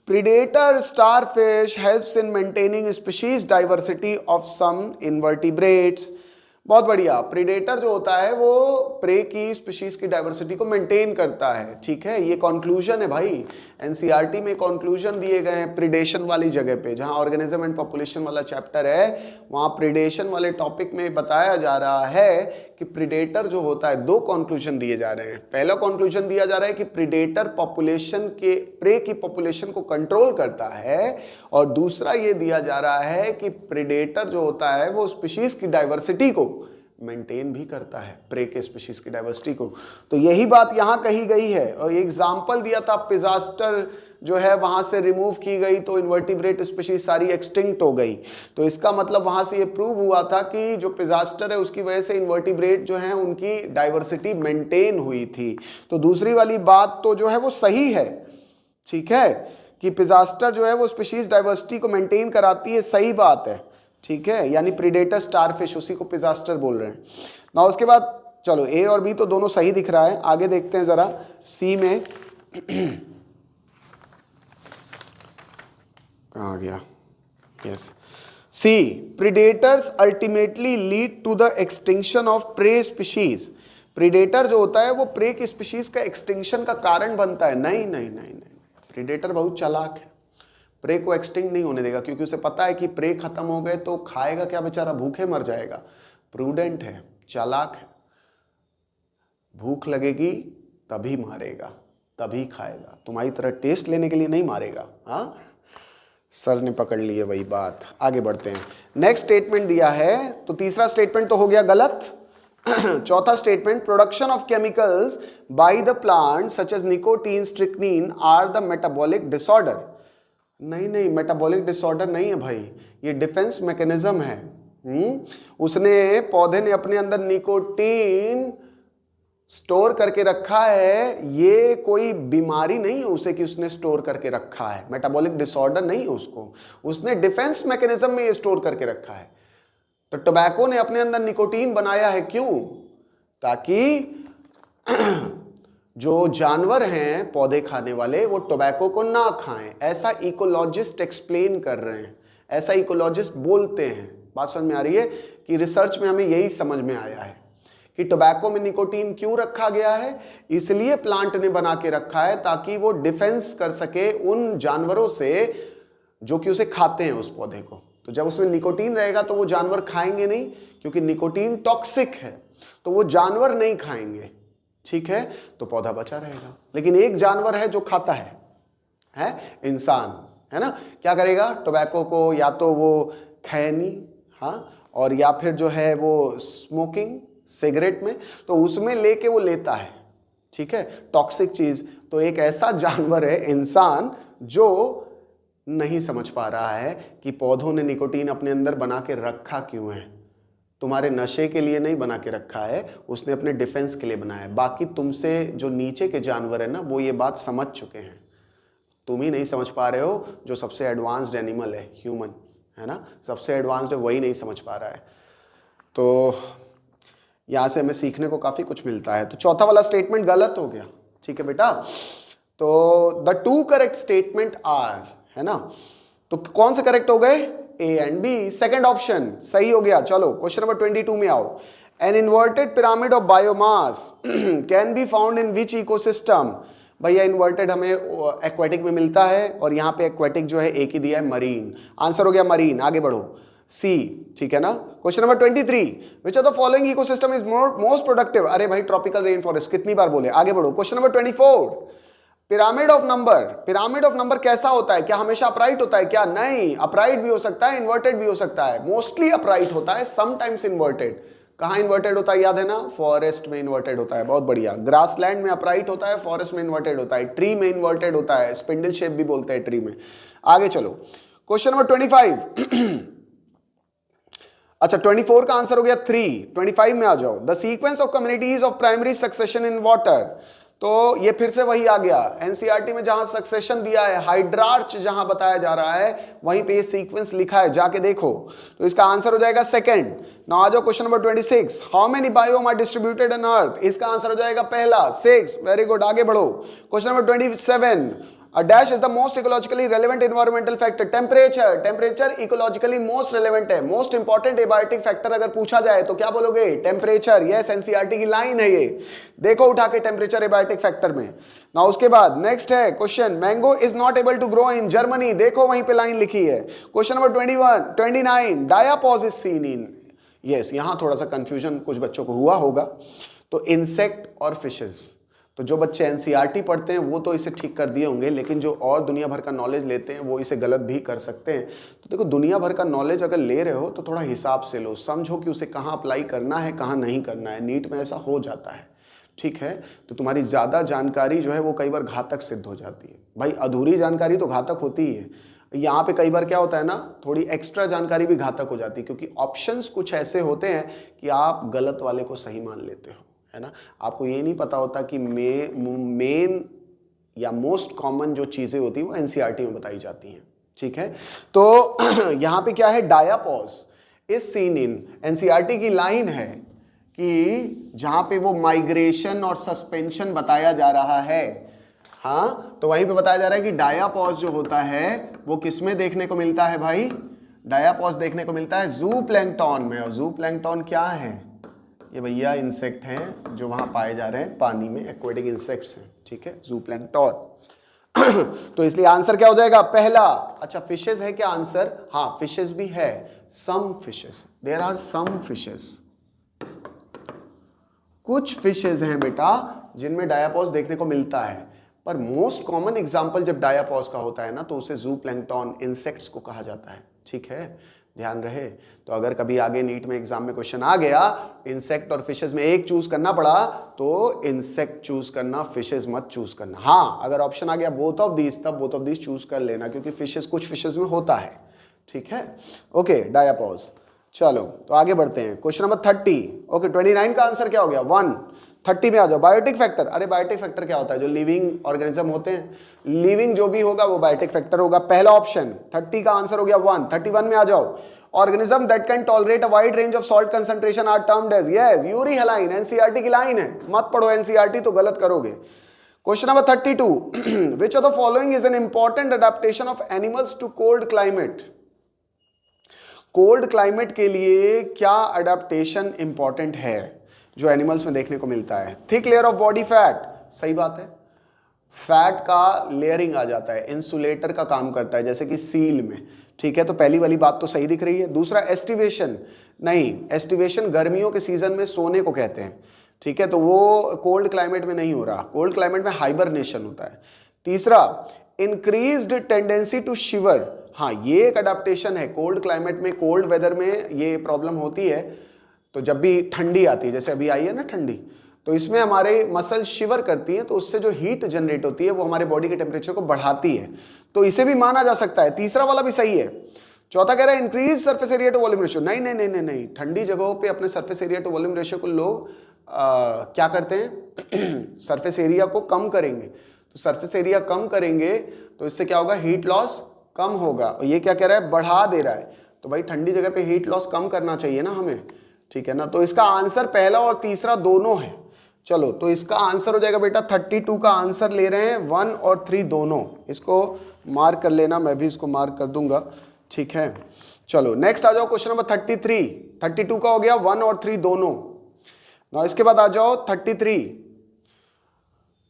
Predator starfish helps in maintaining species diversity of some invertebrates. बहुत बढ़िया। प्रीडेटर जो होता है वो प्रे की स्पीशीज की डाइवर्सिटी को मेंटेन करता है, ठीक है। ये कंक्लूजन है भाई, एनसीईआरटी में कंक्लूजन दिए गए हैं प्रीडेशन वाली जगह पे, जहां ऑर्गेनिज्म एंड पॉपुलेशन वाला चैप्टर है, वहां प्रीडेशन वाले टॉपिक में बताया जा रहा है कि प्रीडेटर जो होता है, 2 कंक्लूजन दिए जा रहे हैं। पहला कंक्लूजन दिया जा रहा है कि प्रीडेटर पॉपुलेशन के, प्रे की पॉपुलेशन को कंट्रोल करता है, और दूसरा ये दिया जा रहा है कि प्रीडेटर जो होता है वो स्पीशीज की डाइवर्सिटी को मेंटेन भी करता है प्रे के स्पीशीज की डाइवर्सिटी को। तो यही बात यहाँ कही गई है। और एग्जाम्पल दिया था पिजास्टर जो है वहां से रिमूव की गई तो इन्वर्टिब्रेट स्पीशीज सारी एक्सटिंक्ट हो गई। तो इसका मतलब वहां से ये प्रूव हुआ था कि जो पिजास्टर है उसकी वजह से इन्वर्टिब्रेट जो है उनकी डाइवर्सिटी मेंटेन हुई थी। तो दूसरी वाली बात तो जो है वो सही है, ठीक है, कि पिजास्टर जो है वो स्पीशीज डाइवर्सिटी को मेंटेन कराती है, सही बात है, ठीक है, यानी प्रीडेटर स्टारफिश उसी को पिजास्टर बोल रहे हैं ना। उसके बाद चलो ए और बी तो दोनों सही दिख रहा है, आगे देखते हैं जरा सी में कहाँ गया, yes, C predators ultimately lead to the extinction of prey species. Predator जो होता है वो प्रे की स्पीशीज का एक्सटिंक्शन का कारण बनता है। नहीं नहीं नहीं नहीं, प्रीडेटर बहुत चालाक है, प्रे को एक्सटिंक्ट नहीं होने देगा, क्योंकि उसे पता है कि प्रे खत्म हो गए तो खाएगा क्या बेचारा, भूखे मर जाएगा। प्रूडेंट है, चालाक है, भूख लगेगी तभी मारेगा, तभी खाएगा, तुम्हारी तरह टेस्ट लेने के लिए नहीं मारेगा। हाँ, सर ने पकड़ लिए वही बात। आगे बढ़ते हैं, नेक्स्ट स्टेटमेंट दिया है, तो तीसरा स्टेटमेंट तो हो गया गलत। चौथा statement, production of chemicals by the plant such as nicotine, strychnine are the metabolic disorder. नहीं नहीं, मेटाबॉलिक डिसऑर्डर नहीं है भाई, ये डिफेंस मैकेनिज्म है। उसने पौधे ने अपने अंदर निकोटीन स्टोर करके रखा है, ये कोई बीमारी नहीं है उसे कि उसने स्टोर करके रखा है, मेटाबॉलिक डिसऑर्डर नहीं है उसको, उसने डिफेंस मैकेनिज्म में ये स्टोर करके रखा है। तो टोबैको ने अपने अंदर निकोटीन बनाया है, क्यों? ताकि जो जानवर हैं पौधे खाने वाले वो टोबैको को ना खाएं, ऐसा इकोलॉजिस्ट एक्सप्लेन कर रहे हैं, ऐसा इकोलॉजिस्ट बोलते हैं। बात समझ में आ रही है कि रिसर्च में हमें यही समझ में आया है कि टोबैको में निकोटीन क्यों रखा गया है, इसलिए प्लांट ने बना के रखा है ताकि वो डिफेंस कर सके उन जानवरों से जो कि उसे खाते हैं उस पौधे को। तो जब उसमें निकोटीन रहेगा तो वो जानवर खाएंगे नहीं, क्योंकि निकोटीन टॉक्सिक है, तो वो जानवर नहीं खाएंगे, ठीक है, तो पौधा बचा रहेगा। लेकिन एक जानवर है जो खाता है इंसान, है ना, क्या करेगा, टोबैको को या तो वो खैनी, हाँ, और या फिर जो है वो स्मोकिंग सिगरेट में, तो उसमें लेके वो लेता है, ठीक है, टॉक्सिक चीज। तो एक ऐसा जानवर है इंसान जो नहीं समझ पा रहा है कि पौधों ने निकोटीन अपने अंदर बना के रखा क्यों है। तुम्हारे नशे के लिए नहीं बना के रखा है, उसने अपने डिफेंस के लिए बनाया है। बाकी तुमसे जो नीचे के जानवर है ना, वो ये बात समझ चुके हैं, तुम ही नहीं समझ पा रहे हो। जो सबसे एडवांस्ड एनिमल है, ह्यूमन, है ना, सबसे एडवांस्ड है, वही नहीं समझ पा रहा है। तो यहाँ से हमें सीखने को काफी कुछ मिलता है। तो चौथा वाला स्टेटमेंट गलत हो गया, ठीक है बेटा। तो the two correct statement are, है ना, तो कौन से करेक्ट हो गए, A and B. Second option सही हो गया। चलो क्वेश्चन नंबर 22 में आओ। An inverted pyramid of biomass can be found in which ecosystem. भैया इन्वर्टेड हमें एक्वेटिक में मिलता है, और यहाँ पे एक्वेटिक जो है एक ही दिया है, मरीन। आंसर हो गया मरीन। आगे बढ़ो, सी, ठीक है ना। Question number 23, which of the following ecosystem is most productive. अरे भाई ट्रॉपिकल रेन फॉरेस्ट, कितनी बार बोले। आगे बढ़ो, question number 24, pyramid of number. Pyramid of number कैसा होता है, क्या हमेशा अपराइट होता है क्या? नहीं, अपराइट भी हो सकता है, इन्वर्टेड भी हो सकता है। मोस्टली अपराइट होता है, समटाइम्स इन्वर्टेड। कहाँ इन्वर्टेड होता है, याद है ना, फॉरेस्ट में इन्वर्टेड होता है। बहुत बढ़िया। ग्रासलैंड में अपराइट होता है, फॉरेस्ट में इन्वर्टेड होता है, ट्री में इन्वर्टेड होता है, स्पिंडल शेप भी बोलते हैं ट्री में। आगे चलो, क्वेश्चन नंबर 25 अच्छा 24 का आंसर हो गया 3। 25 में आ जाओ। The sequence of communities of primary succession in water. तो ये फिर से वही आ गया, एनसीईआरटी में जहां सक्सेशन दिया है, हाइड्रार्च जहां बताया जा रहा है, वहीं पे ये सीक्वेंस लिखा है, जाके देखो। तो इसका आंसर हो जाएगा सेकंड। नाउ आ जाओ question number 26, how many biome are distributed on earth. इसका आंसर हो जाएगा पहला, 6। Very good. आगे बढ़ो, question number 27, a dash is the most ecologically relevant environmental factor. Temperature ecologically most relevant है, मोस्ट इंपॉर्टेंट एबायोटिक फैक्टर अगर पूछा जाए तो क्या बोलोगे? टेम्परेचर। यस, एनसीईआरटी की लाइन है ये, देखो उठा के टेम्परेचर एबायोटिक फैक्टर में। ना उसके बाद नेक्स्ट है question, mango is not able to grow in Germany. देखो वहीं पे लाइन लिखी है। Question number 29, diapause is seen in. Yes, यहां थोड़ा सा कंफ्यूजन कुछ बच्चों को हुआ होगा। तो इंसेक्ट और फिशेस, तो जो बच्चे एनसीईआरटी पढ़ते हैं वो तो इसे ठीक कर दिए होंगे, लेकिन जो और दुनिया भर का नॉलेज लेते हैं वो इसे गलत भी कर सकते हैं। तो देखो, दुनिया भर का नॉलेज अगर ले रहे हो तो थोड़ा हिसाब से लो, समझो कि उसे कहाँ अप्लाई करना है, कहाँ नहीं करना है। नीट में ऐसा हो जाता है, ठीक है। तो तुम्हारी ज़्यादा जानकारी जो है वो कई बार घातक सिद्ध हो जाती है। भाई अधूरी जानकारी तो घातक होती ही है। यहाँ पे कई बार क्या होता है ना, थोड़ी एक्स्ट्रा जानकारी भी घातक हो जाती है, क्योंकि ऑप्शंस कुछ ऐसे होते हैं कि आप गलत वाले को सही मान लेते हो, है ना। आपको ये नहीं पता होता कि मेन या मोस्ट कॉमन जो चीज़ें होती हैं वो एनसीईआरटी में बताई जाती हैं, ठीक है। तो यहाँ पे क्या है, डायापॉज इज सीन इन, एनसीईआरटी की लाइन है कि जहां पे वो माइग्रेशन और सस्पेंशन बताया जा रहा है, हाँ, तो वहीं पे बताया जा रहा है कि डायापॉज जो होता है वो किस में देखने को मिलता है भाई, डायापॉज देखने को मिलता है जूप्लैंक्टन में। और जूप्लैंक्टन क्या है, ये भैया इंसेक्ट हैं जो वहां पाए जा रहे हैं पानी में, एक्वेटिक इंसेक्ट्स हैं, ठीक है, जूप्लैंक्टन। तो इसलिए आंसर क्या हो जाएगा, पहला। अच्छा, फिशेस है क्या आंसर, हाँ फिशेस भी है, some fishes, there are some fishes, कुछ फिशेस हैं बेटा जिनमें डायापॉज देखने को मिलता है। पर मोस्ट कॉमन एग्जांपल जब डायापॉज का होता है ना तो उसे जूप्लैंक्टन इंसेक्ट्स को कहा जाता है, ठीक है, ध्यान रहे। तो अगर कभी आगे नीट में एग्जाम में क्वेश्चन आ गया, इंसेक्ट और फिशेस में एक चूज करना पड़ा तो इंसेक्ट चूज करना, फिशेस मत चूज करना। हाँ, अगर ऑप्शन आ गया बोथ ऑफ दीज, तब बोथ ऑफ दीज चूज कर लेना, क्योंकि फिशेस कुछ फिशेस में होता है, ठीक है। ओके, डायापॉज। चलो तो आगे बढ़ते हैं, क्वेश्चन नंबर 30। ओके, 29 का आंसर क्या हो गया, 1। 30 में आ जाओ, बायोटिक फैक्टर। अरे बायोटिक फैक्टर क्या होता है, जो लिविंग ऑर्गेनिज्म होते हैं, लिविंग जो भी होगा वो बायोटिक फैक्टर होगा, पहला ऑप्शन। 30 का आंसर हो गया 1। 31 में आ जाओ, organism that can tolerate a wide range of salt concentration are termed as, yes, euryhaline, NCERT की लाइन है, मत पढ़ो एनसीईआरटी तो गलत करोगे। Question number 32, which of the following is an important adaptation of animals to cold climate. Cold climate के लिए क्या अडेप्टेशन इंपॉर्टेंट है जो एनिमल्स में देखने को मिलता है, thick layer of body fat, सही बात है, फैट का लेयरिंग आ जाता है, इंसुलेटर का काम करता है, जैसे कि सील में, ठीक है। तो पहली वाली बात तो सही दिख रही है। दूसरा, एस्टिवेशन, नहीं, एस्टिवेशन गर्मियों के सीजन में सोने को कहते हैं, ठीक है, तो वो कोल्ड क्लाइमेट में नहीं हो रहा, कोल्ड क्लाइमेट में हाइबरनेशन होता है। तीसरा, इंक्रीज्ड टेंडेंसी टू शिवर, हाँ ये एक अडेप्टेशन है, कोल्ड क्लाइमेट में, कोल्ड वेदर में ये प्रॉब्लम होती है। तो जब भी ठंडी आती है, जैसे अभी आई है ना ठंडी, तो इसमें हमारे मसल शिवर करती है, तो उससे जो हीट जनरेट होती है वो हमारे बॉडी के टेम्परेचर को बढ़ाती है, तो इसे भी माना जा सकता है। तीसरा वाला भी सही है। चौथा कह रहा है increase surface area to volume ratio, नहीं नहीं नहीं नहीं नहीं, ठंडी जगहों पे अपने surface area to volume ratio को लोग क्या करते हैं सरफेस एरिया को कम करेंगे, तो सरफेस एरिया कम करेंगे तो इससे क्या होगा, हीट लॉस कम होगा। और ये क्या कह रहा है, बढ़ा दे रहा है, तो भाई ठंडी जगह पे हीट लॉस कम करना चाहिए ना हमें, ठीक है ना। तो इसका आंसर पहला और तीसरा दोनों है। चलो तो इसका आंसर हो जाएगा बेटा 32 का आंसर ले रहे हैं, 1 और 3 दोनों, इसको मार्क कर लेना, मैं भी इसको मार्क कर दूंगा, ठीक है। चलो नेक्स्ट आ जाओ, क्वेश्चन नंबर 33। 32 का हो गया 1 और 3 दोनों। ना इसके बाद आ जाओ 33,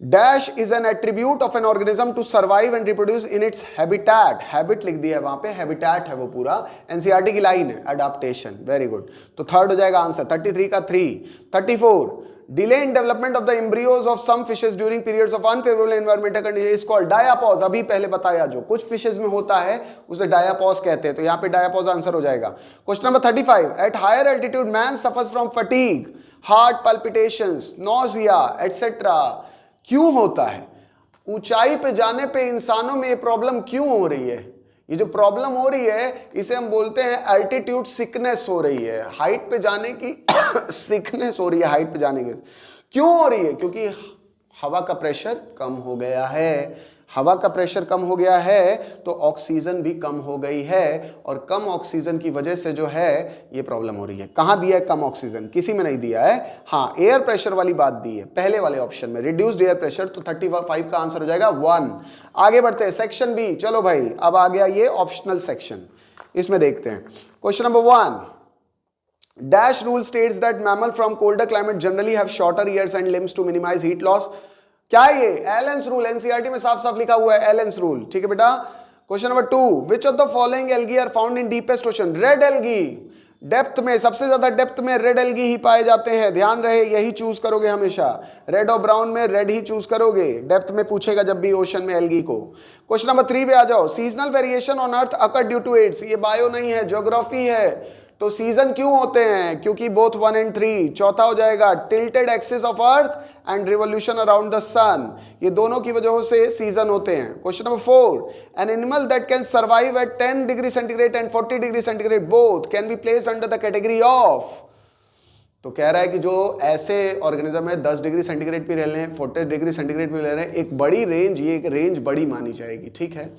dash is an attribute of an organism to survive and reproduce in its habitat, habit लिख दिया है वहां पे, हैबिटेट है वो पूरा, एनसीईआरटी की लाइन है, अडॉप्टेशन, वेरी गुड। तो थर्ड हो जाएगा आंसर 33 का 3। 34, delay in development of the embryos of some fishes during periods of unfavourable environmental condition is called diapause, अभी पहले बताया, जो कुछ फिशेस में होता है उसे डायापॉज कहते हैं, तो यहां पे डायापॉज आंसर हो जाएगा। Question number 35, at higher altitude man suffers from fatigue, heart palpitations, nausea etcetera, क्यों होता है, ऊंचाई पे जाने पे इंसानों में ये प्रॉब्लम क्यों हो रही है, ये जो प्रॉब्लम हो रही है इसे हम बोलते हैं एल्टीट्यूड सिकनेस हो रही है, हाइट पे जाने की सिकनेस हो रही है, हाइट पे जाने की क्यों हो रही है, क्योंकि हवा का प्रेशर कम हो गया है, हवा का प्रेशर कम हो गया है तो ऑक्सीजन भी कम हो गई है, और कम ऑक्सीजन की वजह से जो है ये प्रॉब्लम हो रही है। कहां दिया है कम ऑक्सीजन, किसी में नहीं दिया है, हाँ एयर प्रेशर वाली बात दी है पहले वाले ऑप्शन में, रिड्यूस्ड एयर प्रेशर, तो 35 का आंसर हो जाएगा 1। आगे बढ़ते हैं, सेक्शन बी, चलो भाई अब आ गया ये ऑप्शनल सेक्शन, इसमें देखते हैं question number 1, dash rule states that mammal from colder climate generally have shorter ears and limbs to minimise heat loss, क्या है ये, एलेंस रूल, एनसीईआरटी में साफ साफ लिखा हुआ है एलेंस रूल, ठीक है बेटा। Question number 2, which of the following algae are found in deepest ocean, red algae, depth में, सबसे ज्यादा डेप्थ में रेड एल्गी ही पाए जाते हैं, ध्यान रहे, यही चूज करोगे हमेशा, रेड और ब्राउन में रेड ही चूज करोगे, डेप्थ में पूछेगा जब भी ओशन में एल्गी को। क्वेश्चन नंबर 3 पे आ जाओ, seasonal variation on earth occur due to its, ये बायो नहीं है, ज्योग्राफी है। तो सीजन क्यों होते हैं? क्योंकि बोथ 1 and 3। चौथा हो जाएगा tilted axis of earth and revolution around the sun, ये दोनों की वजह से सीजन होते हैं। Question number 4, an animal that can survive at 10 degree centigrade and 40 degree centigrade both can be placed under the category of. तो कह रहा है कि जो ऐसे ऑर्गेनिज्म है 10 डिग्री सेंटीग्रेड पे रह रहे हैं, 40 डिग्री सेंटीग्रेड पे रह रहे हैं, एक बड़ी रेंज, ये एक रेंज बड़ी मानी जाएगी, ठीक है।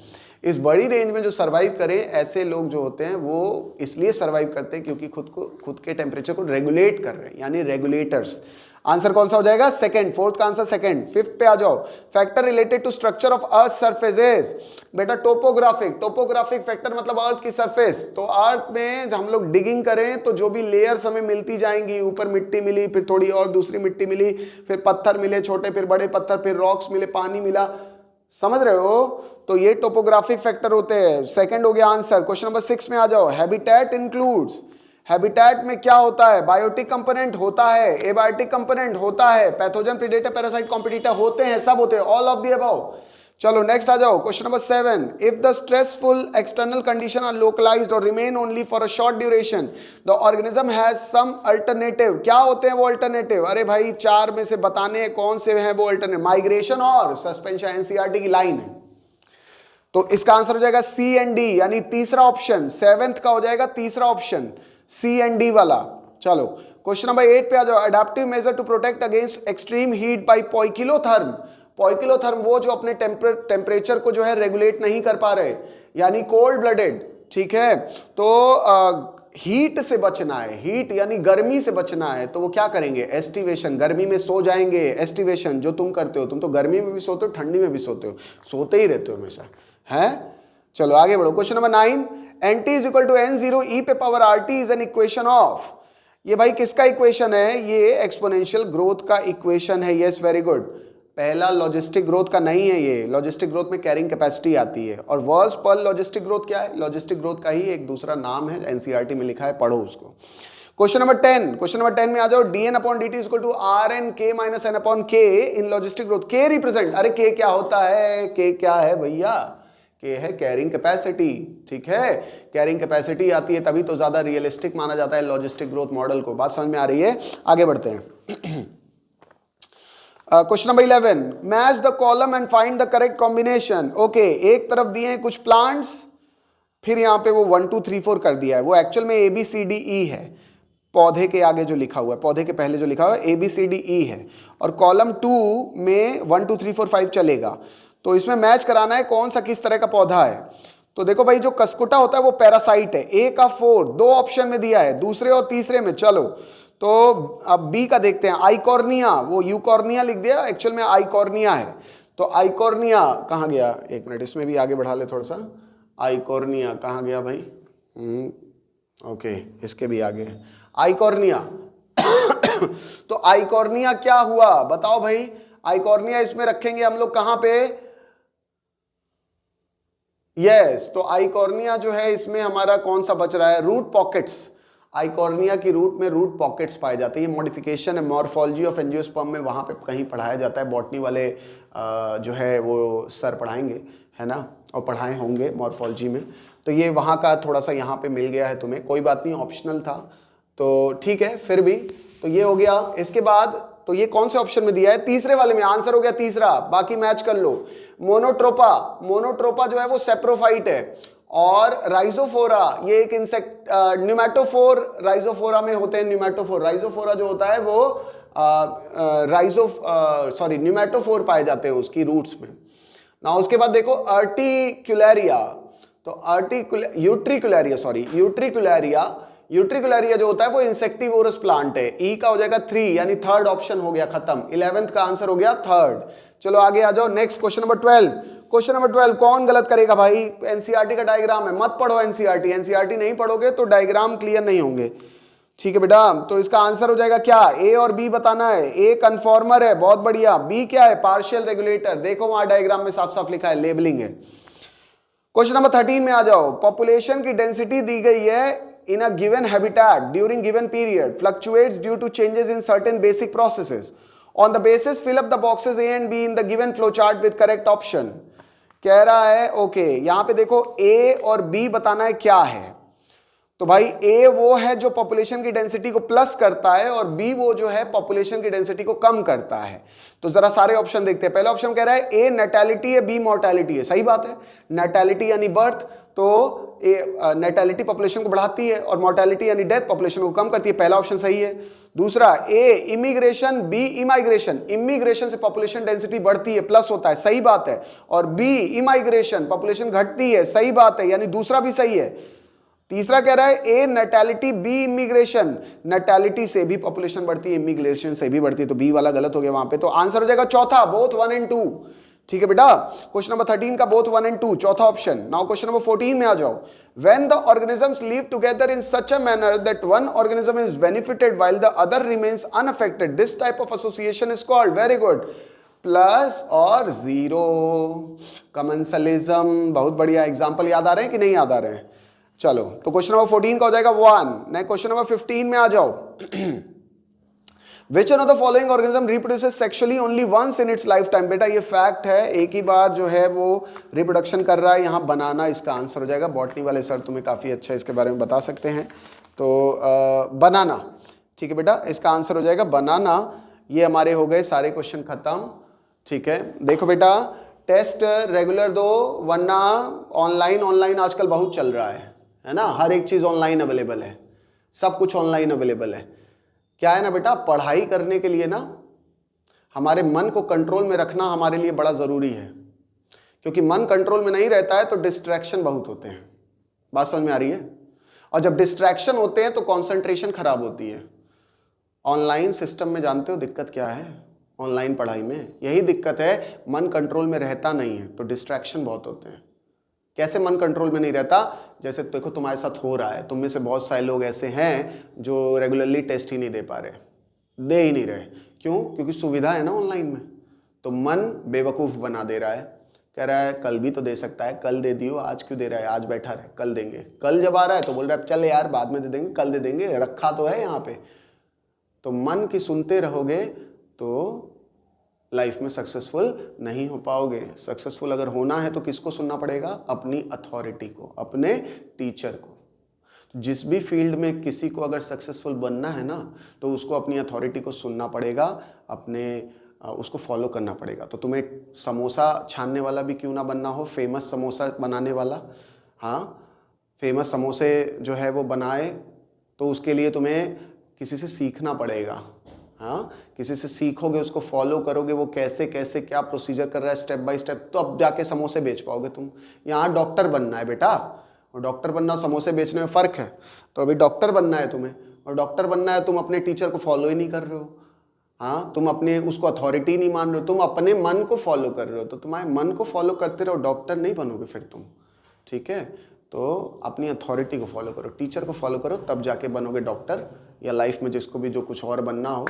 इस बड़ी रेंज में जो सरवाइव करें, ऐसे लोग जो होते हैं वो इसलिए सरवाइव करते हैं क्योंकि खुद के टेम्परेचर को रेगुलेट कर रहे हैं, यानी रेगुलेटर्स। आंसर कौन सा हो जाएगा? सेकंड। फोर्थ का आंसर सेकंड। फिफ्थ पे आ जाओ, factor related to structure of earth surfaces. बेटा टोपोग्राफिक फैक्टर मतलब अर्थ की सरफेस। तो अर्थ में जब हम लोग डिगिंग करें तो जो भी लेयर्स हमें मिलती जाएंगी, ऊपर मिट्टी मिली, फिर थोड़ी और दूसरी मिट्टी मिली, फिर पत्थर मिले छोटे, फिर बड़े पत्थर, फिर रॉक्स मिले, पानी मिला, समझ रहे हो? तो ये टोपोग्राफिक फैक्टर होते हैं। सेकंड हो गया आंसर। क्वेश्चन नंबर 6 में आ जाओ, हैबिटेट इंक्लूड्स, हैबिटेट में क्या होता है? बायोटिक कंपोनेंट होता है, एबायोटिक कंपोनेंट होता है, पैथोजन, प्रीडेटर, पैरासाइट, कॉम्पिटिटर होते हैं, सब होते हैं, ऑल ऑफ द अबव। चलो नेक्स्ट आ जाओ, question number 7, if the stressful external condition are localised और remain only for a short duration the organism has some alternative. क्या होते हैं वो अल्टरनेटिव? अरे भाई 4 में से बताने हैं कौन से हैं वो अल्टरनेटिव। माइग्रेशन और सस्पेंशन, एनसीईआरटी की लाइन है। तो इसका आंसर हो जाएगा सी एंड डी, यानी तीसरा ऑप्शन। 7th का हो जाएगा तीसरा ऑप्शन, सी एंड डी वाला। चलो क्वेश्चन नंबर 8 पे आ जाओ, adaptive measure to protect against extreme heat by poikilotherm. Poikilotherm वो जो अपने टेम्परेचर को जो है रेगुलेट नहीं कर पा रहे, यानी कोल्ड ब्लडेड, ठीक है। तो हीट से बचना है, हीट यानी गर्मी से बचना है, तो वो क्या करेंगे? एस्टिवेशन, गर्मी में सो जाएंगे। एस्टिवेशन जो तुम करते हो, तुम तो गर्मी में भी सोते हो, ठंडी में भी सोते हो, सोते ही रहते हो हमेशा, है। चलो आगे बढ़ो, question number 9, NT is equal to N0 e पे power RT is an equation of. ये भाई किसका इक्वेशन है? ये एक्सपोनेंशियल ग्रोथ का इक्वेशन है। Yes, very good. पहला लॉजिस्टिक ग्रोथ का नहीं है, ये लॉजिस्टिक ग्रोथ में कैरिंग कैपेसिटी आती है। और वर्स पर लॉजिस्टिक ग्रोथ क्या है? लॉजिस्टिक ग्रोथ का ही एक दूसरा नाम है, एनसीईआरटी में लिखा है, पढ़ो उसको। क्वेश्चन नंबर 10, क्वेश्चन नंबर 10 में आ जाओ, dn/dt is equal to Rnk - n/k in logistic growth. K represent, अरे के क्या होता है? के क्या है भैया? के है कैरिंग कैपेसिटी, ठीक है। कैरिंग कैपेसिटी आती है तभी तो ज्यादा रियलिस्टिक माना जाता है लॉजिस्टिक ग्रोथ मॉडल को। बात समझ में आ रही है? आगे बढ़ते हैं। Question number 11, match the column and find the correct combination. Okay, एक तरफ दिए हैं कुछ प्लांट्स, फिर यहाँ पे वो 1 2 3 4 कर दिया है। वो एक्चुअल में ABCDE है, पौधे के आगे जो लिखा हुआ है, पौधे के पहले जो लिखा हुआ है ABCDE है, और कॉलम 2 में 1 2 3 4 5 चलेगा। तो इसमें मैच कराना है कौन सा किस तरह का पौधा है। तो देखो भाई, जो कस्कुटा होता है वो पैरासाइट है। A का 4 दो ऑप्शन में दिया है, दूसरे और तीसरे में। चलो तो अब B का देखते हैं, आइकॉर्निया, वो यूकॉर्निया लिख दिया, एक्चुअल में आइकॉर्निया है। तो आइकॉर्निया कहाँ गया? एक मिनट, इसमें भी आगे बढ़ा ले थोड़ा सा। आइकॉर्निया कहाँ गया भाई? ओके, इसके भी आगे है आइकॉर्निया। तो आइकॉर्निया क्या हुआ बताओ भाई? आइकॉर्निया इसमें रखेंगे हम लोग कहां पे? यस, तो आइकॉर्निया जो है इसमें हमारा कौन सा बच रहा है? Root pockets. आइकॉर्निया की रूट में रूट पॉकेट्स पाए जाते हैं। ये मॉडिफिकेशन है, मॉर्फोलॉजी ऑफ एंजियोस्पर्म में वहां पे कहीं पढ़ाया जाता है। बॉटनी वाले जो है वो सर पढ़ाएंगे, है ना, और पढ़ाए होंगे मॉर्फोलॉजी में। तो ये वहां का थोड़ा सा यहाँ पे मिल गया है तुम्हें, कोई बात नहीं, ऑप्शनल था तो ठीक है। फिर भी तो ये हो गया। इसके बाद तो ये कौन से ऑप्शन में दिया है? तीसरे वाले में। आंसर हो गया तीसरा, बाकी मैच कर लो। मोनोट्रोपा, मोनोट्रोपा जो है वो सेप्रोफाइट है। और राइजोफोरा, ये एक इंसेक्ट, न्यूमेटोफोर राइजोफोरा में होते हैं। न्यूमेटोफोर, राइजोफोरा जो होता है वो न्यूमेटोफोर पाए जाते हैं उसकी रूट्स में ना। उसके बाद देखो आर्टिकुलरिया, तो यूट्रिकुलरिया जो होता है वो इंसेक्टिवोरस प्लांट है। ई का हो जाएगा 3, यानी थर्ड ऑप्शन हो गया खत्म। 11th का आंसर हो गया थर्ड। चलो आगे आ जाओ, next question number 12। Question number 12 कौन गलत करेगा भाई? एनसीईआरटी का डायग्राम है, मत पढ़ो एनसीईआरटी। एनसीईआरटी नहीं पढ़ोगे तो डायग्राम क्लियर नहीं होंगे, ठीक है बेटा। तो इसका आंसर हो जाएगा क्या? ए और बी बताना है। ए कन्फॉर्मर है, बहुत बढ़िया। बी क्या है? Partial regulator. देखो वहां डायग्राम में साफ साफ लिखा है, लेबलिंग है। क्वेश्चन नंबर 13 में आ जाओ, पॉपुलेशन की डेंसिटी दी गई है in a given habitat during given period fluctuates due to changes in certain basic processes. On the basis, fill up the boxes A and B in the given flowchart with correct option. कह रहा है okay, यहां पे देखो A और B बताना है क्या है. तो भाई ए वो है जो पॉपुलेशन की डेंसिटी को प्लस करता है और बी वो जो है पॉपुलेशन की डेंसिटी को कम करता है. तो जरा सारे ऑप्शन देखते हैं. पहला ऑप्शन कह रहा है ए नेटैलिटी है, बी मॉर्टैलिटी है. सही बात है. नेटैलिटी यानी बर्थ, तो नेटैलिटी पॉपुलेशन को बढ़ाती है और मॉर्टैलिटी यानी डेथ पॉपुलेशन को कम करती है. पहला ऑप्शन सही है. दूसरा ए इमिग्रेशन, बी इमाइग्रेशन. इमिग्रेशन से पॉपुलेशन डेंसिटी बढ़ती है, प्लस होता है. सही बात है. और बी इमाइग्रेशन, पॉपुलेशन घटती है. सही बात है, यानी दूसरा भी सही है. तीसरा कह रहा है ए नेटैलिटी, बी इमिग्रेशन. नेटैलिटी से भी पॉपुलेशन बढ़ती है, इमिग्रेशन से भी बढ़ती है. तो बी वाला गलत हो गया वहां पे. तो आंसर हो जाएगा चौथा, बोथ 1 and 2. ठीक है बेटा. क्वेश्चन नंबर 13 का बोथ 1 and 2, चौथा ऑप्शन. नाउ क्वेश्चन नंबर 14 में आ जाओ. When the organisms live together in such a manner that one organism is benefited while the other remains unaffected, this type of association is called, very good, plus और zero commensalism. बहुत बढ़िया. Example याद आ रहे हैं कि नहीं याद आ रहे हैं? चलो, तो क्वेश्चन नंबर 14 का हो जाएगा 1. नेक्स्ट क्वेश्चन नंबर 15 में आ जाओ. Which one of the following organism reproduces sexually only once in its lifetime? बेटा ये फैक्ट है, एक ही बार जो है वो रिप्रोडक्शन कर रहा है. यहाँ बनाना इसका आंसर हो जाएगा. बॉटनी वाले सर तुम्हें काफ़ी अच्छा इसके बारे में बता सकते हैं. तो बनाना. ठीक है बेटा, इसका आंसर हो जाएगा बनाना. ये हमारे हो गए सारे क्वेश्चन खत्म. ठीक है, देखो बेटा टेस्ट रेगुलर दो, वरना ऑनलाइन आजकल बहुत चल रहा है ना. हर एक चीज़ ऑनलाइन अवेलेबल है, सब कुछ ऑनलाइन अवेलेबल है. क्या है ना बेटा, पढ़ाई करने के लिए ना हमारे मन को कंट्रोल में रखना हमारे लिए बड़ा ज़रूरी है. क्योंकि मन कंट्रोल में नहीं रहता है तो डिस्ट्रैक्शन बहुत होते हैं. बात समझ में आ रही है? और जब डिस्ट्रैक्शन होते हैं तो कंसंट्रेशन खराब होती है. ऑनलाइन सिस्टम में जानते हो दिक्कत क्या है? ऑनलाइन पढ़ाई में यही दिक्कत है, मन कंट्रोल में रहता नहीं है तो डिस्ट्रैक्शन बहुत होते हैं. कैसे मन कंट्रोल में नहीं रहता? जैसे देखो तुम्हारे साथ हो रहा है. तुम में से बहुत सारे लोग ऐसे हैं जो रेगुलरली टेस्ट ही नहीं दे पा रहे, दे ही नहीं रहे. क्यों? क्योंकि सुविधा है ना ऑनलाइन में. तो मन बेवकूफ़ बना दे रहा है, कह रहा है कल भी तो दे सकता है, कल दे दियो, आज क्यों दे रहा है, आज बैठा रहे, कल देंगे. कल जब आ रहा है तो बोल रहा है चल यार बाद में दे देंगे, कल दे देंगे, रखा तो है यहाँ पे. तो मन की सुनते रहोगे तो लाइफ में सक्सेसफुल नहीं हो पाओगे. सक्सेसफुल अगर होना है तो किसको सुनना पड़ेगा? अपनी अथॉरिटी को, अपने टीचर को. जिस भी फील्ड में किसी को अगर सक्सेसफुल बनना है ना तो उसको अपनी अथॉरिटी को सुनना पड़ेगा, अपने उसको फॉलो करना पड़ेगा. तो तुम्हें समोसा छानने वाला भी क्यों ना बनना हो, फेमस समोसा बनाने वाला. हाँ, फेमस समोसे जो है वो बनाए तो उसके लिए तुम्हें किसी से सीखना पड़ेगा. हाँ, किसी से सीखोगे, उसको फॉलो करोगे, वो कैसे कैसे क्या प्रोसीजर कर रहा है स्टेप बाय स्टेप, तो अब जाके समोसे बेच पाओगे तुम. यहाँ डॉक्टर बनना है बेटा, और डॉक्टर बनना और समोसे बेचने में फ़र्क है. तो अभी डॉक्टर बनना है तुम्हें, और डॉक्टर बनना है, तुम अपने टीचर को फॉलो ही नहीं कर रहे हो. हाँ, तुम अपने उसको अथॉरिटी नहीं मान रहे हो, तुम अपने मन को फॉलो कर रहे हो. तो तुम्हारे मन को फॉलो करते रहो, डॉक्टर नहीं बनोगे फिर तुम. ठीक है, तो अपनी अथॉरिटी को फॉलो करो, टीचर को फॉलो करो, तब जाके बनोगे डॉक्टर, या लाइफ में जिसको भी जो कुछ और बनना हो.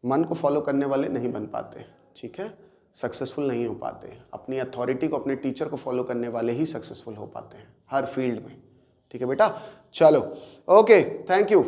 मन को फॉलो करने वाले नहीं बन पाते. ठीक है, सक्सेसफुल नहीं हो पाते. अपनी अथॉरिटी को, अपने टीचर को फॉलो करने वाले ही सक्सेसफुल हो पाते हैं हर फील्ड में. ठीक है बेटा, चलो ओके, थैंक यू.